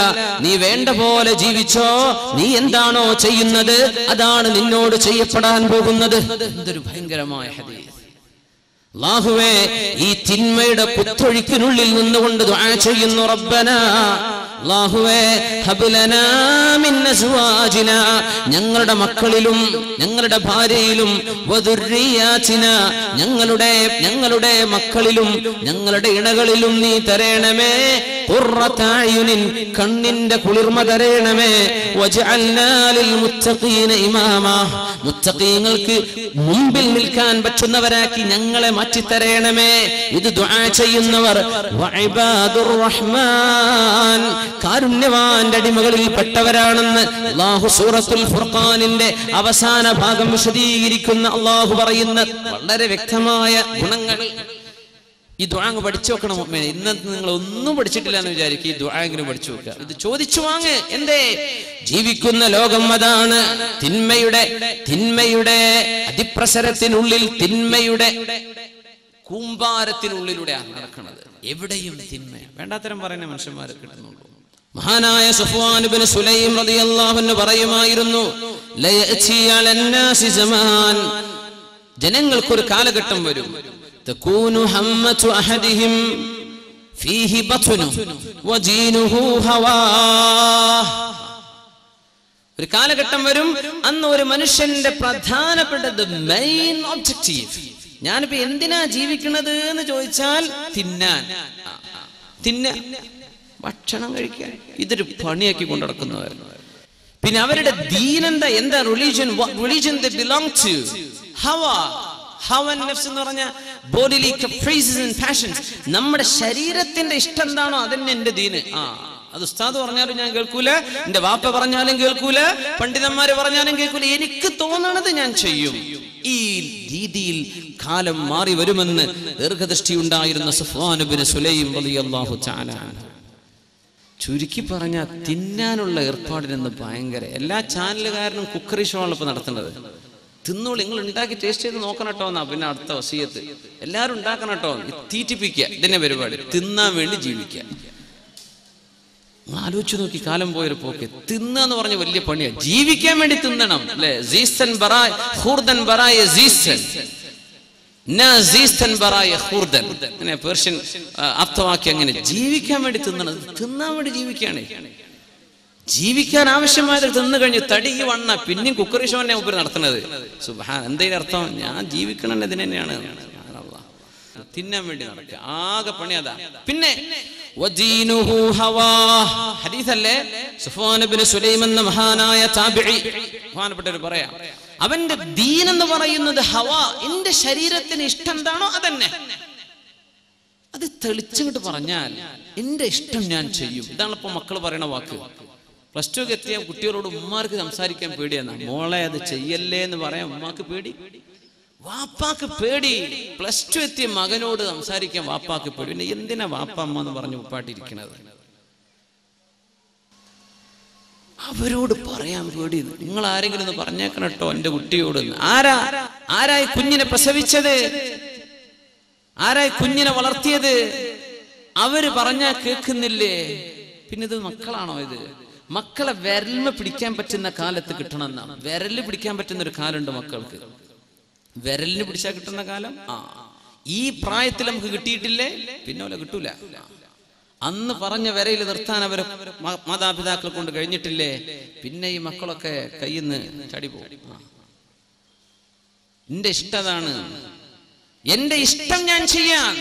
നീ വേണ്ട പോലെ ജീവിച്ചോ, നീ എന്താണോ ചെയ്യുന്നത് അതാണ് നിന്നോട് ചെയ്യപ്പെടാൻ പോകുന്നത്. എന്തൊരു ഭയങ്കരമായ ഹദീസ്. അല്ലാഹുവേ, ഈ തിന്മയുടെ കുത്തൊഴുക്കിനുള്ളിൽ നിന്നുകൊണ്ട് ദുആ ചെയ്യുന്നു, റബ്ബനാ, അല്ലാഹുവേ, ഹബ് ലനാ മിൻ അസ്വാജിനാ, ഞങ്ങളുടെ മക്കളിലും ഞങ്ങളുടെ ഭാര്യയിലും, വദുർരിയാതിനാ, ഞങ്ങളുടെ മക്കളിലും ഞങ്ങളുടെ ഇണകളിലും നീ തരേണമേ, ഖുർറത അയുനിൻ, കണ്ണിന്റെ കുളിർമ തരേണമേ, വജഅൽനാ ലിൽ മുത്തഖീന ഇമാമാ, മുത്തഖീങ്ങൾക്ക് മുമ്പിൽ നിൽക്കാൻ പറ്റുന്നവരാക്കി ഞങ്ങളെ മാറ്റിത്തരേണമേ. ഇത് ദുആ ചെയ്യുന്നവർ വഇബാദുർ റഹ്മാൻ, കാരുണ്യവാന്റെ അടിമകളിൽ പെട്ടവരാണെന്ന് അല്ലാഹു സൂറത്തുൽ ഫുർഖാനിന്റെ അവസാന ഭാഗം വിശദീകരിക്കുന്ന അല്ലാഹു പറയുന്ന വളരെ വ്യക്തമായ ഗുണങ്ങൾ. ഈ ദുആ പഠിച്ചു വെക്കണം മുഅ്മിനേ. ഇന്നത്തെ നിങ്ങൾ ഒന്നും പഠിച്ചിട്ടില്ല എന്ന് വിചാരിക്കും, ഈ ദുആ എങ്കിലും പഠിച്ചു വെക്കുക. ഇത് ചോദിച്ചു വാങ്ങ്. എന്തേ? ജീവിക്കുന്ന ലോകം അതാണ്. തിന്മയുടെ അതിപ്രസരത്തിനുള്ളിൽ, തിന്മയുടെ കൂമ്പാരത്തിനുള്ളിലൂടെയാണ് നടക്കുന്നത്. എവിടെയും തിന്മ, വേണ്ടാത്തരം പറയുന്ന മനുഷ്യന്മാരെ കിട്ടുന്നുള്ളൂ. മഹാനായ സഫ്വാൻ ഇബ്നു സുലൈം റളിയല്ലാഹു അൻഹു പറയുമായിരുന്നു, ലയഅതി അലന്നാസി സമാൻ, ജനങ്ങൾക്കൊരു കാലഘട്ടം വരും, തകൂനു ഹമ്മതു അഹദിഹിം ഫീഹി ബത്നു വദീനുഹു ഹവാ. ഒരു കാലഘട്ടം വരും, അന്ന് ഒരു മനുഷ്യന്റെ പ്രധാനപ്പെട്ട മെയിൻ ഒബ്ജക്റ്റീവ്, ഞാനിപ്പോ എന്തിനാ ജീവിക്കുന്നത് എന്ന് ചോദിച്ചാൽ തിന്നാൻ, ഭക്ഷണം കഴിക്കാൻ, ഇതൊരു പണിയാക്കി കൊണ്ടു നടക്കുന്നവർ. പിന്നെ അവരുടെ ദീനെന്താ, എന്താ റിലീജിയൻ they belong to, ഹവൻ നഫ്സ് എന്ന് പറഞ്ഞ bodily caprices and passions, നമ്മുടെ ശരീരത്തിന്റെ ഇഷ്ടം എന്താണോ അതന്നെ എന്റെ ദീന്. അത് ഉസ്താദ് പറഞ്ഞാലും ഞാൻ കേൾക്കൂല, എന്റെ വാപ്പ പറഞ്ഞാലും കേൾക്കൂല, പണ്ഡിതന്മാര് പറഞ്ഞാലും കേൾക്കൂല, എനിക്ക് തോന്നണത് ഞാൻ ചെയ്യും. ഈ രീതിയിൽ കാലം മാറി വരുമെന്ന് ദീർഘദൃഷ്ടി ഉണ്ടായിരുന്ന സഫ്വാൻ ഇബ്നു സുലൈം റളിയല്ലാഹു തആല അൻഹു. ചുരുക്കി പറഞ്ഞ തിന്നാനുള്ള ഏർപ്പാടിനെന്ന് ഭയങ്കര. എല്ലാ ചാനലുകാരനും കുക്കറി ഷോ ആണ് ഇപ്പൊ നടത്തുന്നത്. തിന്നോളൂ, നിങ്ങൾ ഉണ്ടാക്കി ടേസ്റ്റ് ചെയ്ത് നോക്കണം കേട്ടോ എന്നാ പിന്നെ അടുത്ത വസിയത്ത്. എല്ലാവരും ഉണ്ടാക്കണം കേട്ടോ, തീറ്റിപ്പിക്കുക, ഇതിന്റെ പരിപാടി. തിന്നാൻ വേണ്ടി ജീവിക്കുക. ആലോചിച്ചു നോക്കി കാലം പോയൊരു പോക്ക്. തിന്നാന്ന് പറഞ്ഞ വലിയ പണിയാണ്. ജീവിക്കാൻ വേണ്ടി തിന്നണം അല്ലെ? പേർഷ്യൻ അർത്ഥവാക്യം അങ്ങനെ. ജീവിക്കാൻ വേണ്ടി തിന്നണം, തിന്നാൻ വേണ്ടി ജീവിക്കുകയാണ്. ജീവിക്കാൻ ആവശ്യമായത് തിന്നു കഴിഞ്ഞ് തടി ഈ വണ്ണ പിന്നെയും കുക്കറി ഷോനെ ഉപരി നടത്തുന്നത്. സുബ്ഹാൻ, എന്തെങ്കിലും അർത്ഥം? ഞാൻ ജീവിക്കണം ഇതിന് തന്നെയാണ്. തിന്നാൻ വേണ്ടി നടക്കുക, ആകെ പണി അതാ. പിന്നെ ഹദീസല്ലേ, സുഫ്വാൻ ഇബ്നു സുലൈം എന്ന മഹാനായ താബിഈ മഹാനപ്പെട്ടവർ പറയാം, അവന്റെ ദീൻ എന്ന് പറയുന്നത് ഹവാ, എന്റെ ശരീരത്തിന് ഇഷ്ടം എന്താണോ അതന്നെ. അത് തെളിച്ചിട്ട് പറഞ്ഞാൽ എന്റെ ഇഷ്ടം ഞാൻ ചെയ്യും. ഇതാണ് ഇപ്പൊ മക്കൾ പറയണ വാക്ക്. പ്ലസ് ടു എത്തിയ കുട്ടികളോട് ഉമ്മാർക്ക് സംസാരിക്കാൻ പേടിയാണ്. മോളെ അത് ചെയ്യല്ലേ എന്ന് പറയാൻ ഉമ്മാക്ക് പേടി, വാപ്പാക്ക് പേടി. പ്ലസ് ടു എത്തിയ മകനോട് സംസാരിക്കാൻ വാപ്പാക്ക് പേടി. പിന്നെ എന്തിനാ വാപ്പ അമ്മ എന്ന് പറഞ്ഞു ഉപ്പാട്ടിരിക്കണത്? അവരോട് പറയാൻ പേടി. നിങ്ങൾ ആരെങ്കിലും ഒന്ന് പറഞ്ഞേക്കണം കേട്ടോ എന്റെ കുട്ടിയോട്. ആരായി കുഞ്ഞിനെ പ്രസവിച്ചത്? ആരായി കുഞ്ഞിനെ വളർത്തിയത്? അവര് പറഞ്ഞാ കേൾക്കുന്നില്ലേ? പിന്നെ ഇത് മക്കളാണോ? ഇത് മക്കളെ വിരൽമ പിടിക്കാൻ പറ്റുന്ന കാലത്ത് കിട്ടണമെന്നാണ്. വിരല് പിടിക്കാൻ പറ്റുന്ന ഒരു കാലുണ്ട് മക്കൾക്ക്. വിരലിന് പിടിച്ചാൽ കിട്ടുന്ന കാലം ഈ പ്രായത്തിൽ നമുക്ക് കിട്ടിയിട്ടില്ലേ, പിന്നെ ഓല കിട്ടൂല. അന്ന് പറഞ്ഞ വിരയിൽ നിർത്താൻ അവരെ മാതാപിതാക്കൾ കൊണ്ട് കഴിഞ്ഞിട്ടില്ലേ, പിന്നെ ഈ മക്കളൊക്കെ കയ്യിൽ നിന്ന് ചാടി പോകും. എന്റെ ഇഷ്ടതാണ്, എന്റെ ഇഷ്ടം ഞാൻ ചെയ്യാൻ.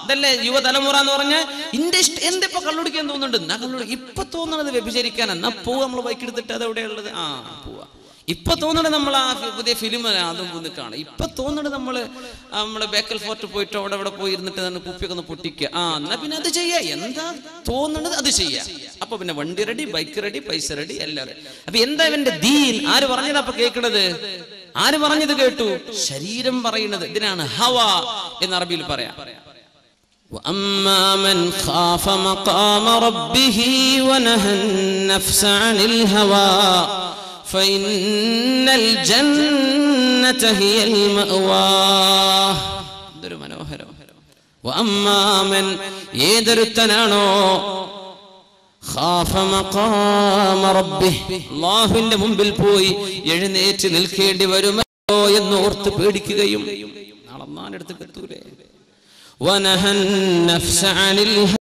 ഇതല്ലേ യുവതലമുറ എന്ന് പറഞ്ഞാൽ എന്റെ ഇഷ്ടം. എന്തിപ്പോ കള്ളുടിക്കാൻ തോന്നുന്നുണ്ട്? എന്നാ കള്ളുടി. ഇപ്പൊ തോന്നണത് വ്യഭിചരിക്കാൻ. എന്നാ പോവാ, നമ്മൾ ബൈക്ക് എടുത്തിട്ട് അത് എവിടെയുള്ളത്? പോവാ. ഇപ്പൊ തോന്നണത് നമ്മൾ ആ പുതിയ ഫിലിം അതും ഒന്ന് കാണാം. ഇപ്പൊ തോന്നണത് നമ്മള് ബേക്കൽ ഫോർട്ട് പോയിട്ട് അവിടെ പോയി ഇരുന്നിട്ട് കുപ്പിയൊക്കെ ഒന്ന് പൊട്ടിക്കുക. എന്നാ പിന്നെ അത് ചെയ്യാ. എന്താ തോന്നണത് അത് ചെയ്യാ. അപ്പൊ പിന്നെ വണ്ടി റെഡി, ബൈക്ക് റെഡി, പൈസ റെഡി, എല്ലാം റെഡി. അപ്പൊ എന്താ ഇവന്റെ ദീൻ? ആര് പറഞ്ഞത് അപ്പൊ കേൾക്കണത്? ആര് പറഞ്ഞത് കേട്ടു? ശരീരം പറയുന്നത്. ഇതിനാണ് ഹവ എന്ന് അറബിയിൽ പറയാം. وأما من خاف مقام ربه ونهى النفس عن الهوى فإن الجنة هي المأوى. ഇതൊരു മനോഹരം. وأما من ഏതൊരുത്തനാണോ ഖാഫ മഖാമ റബ്ബിഹി, അല്ലാഹുവിന്റെ മുമ്പിൽ പോയി എഴുന്നേറ്റ് നിൽക്കേണ്ടി വരുമോ എന്ന് ഓർത്ത് പേടിക്കുകയും നാളെ അല്ലാഹുവിന്റെ അടുത്ത് എത്തൂലേ. വനഹൻ നഫ്സ അനിൽ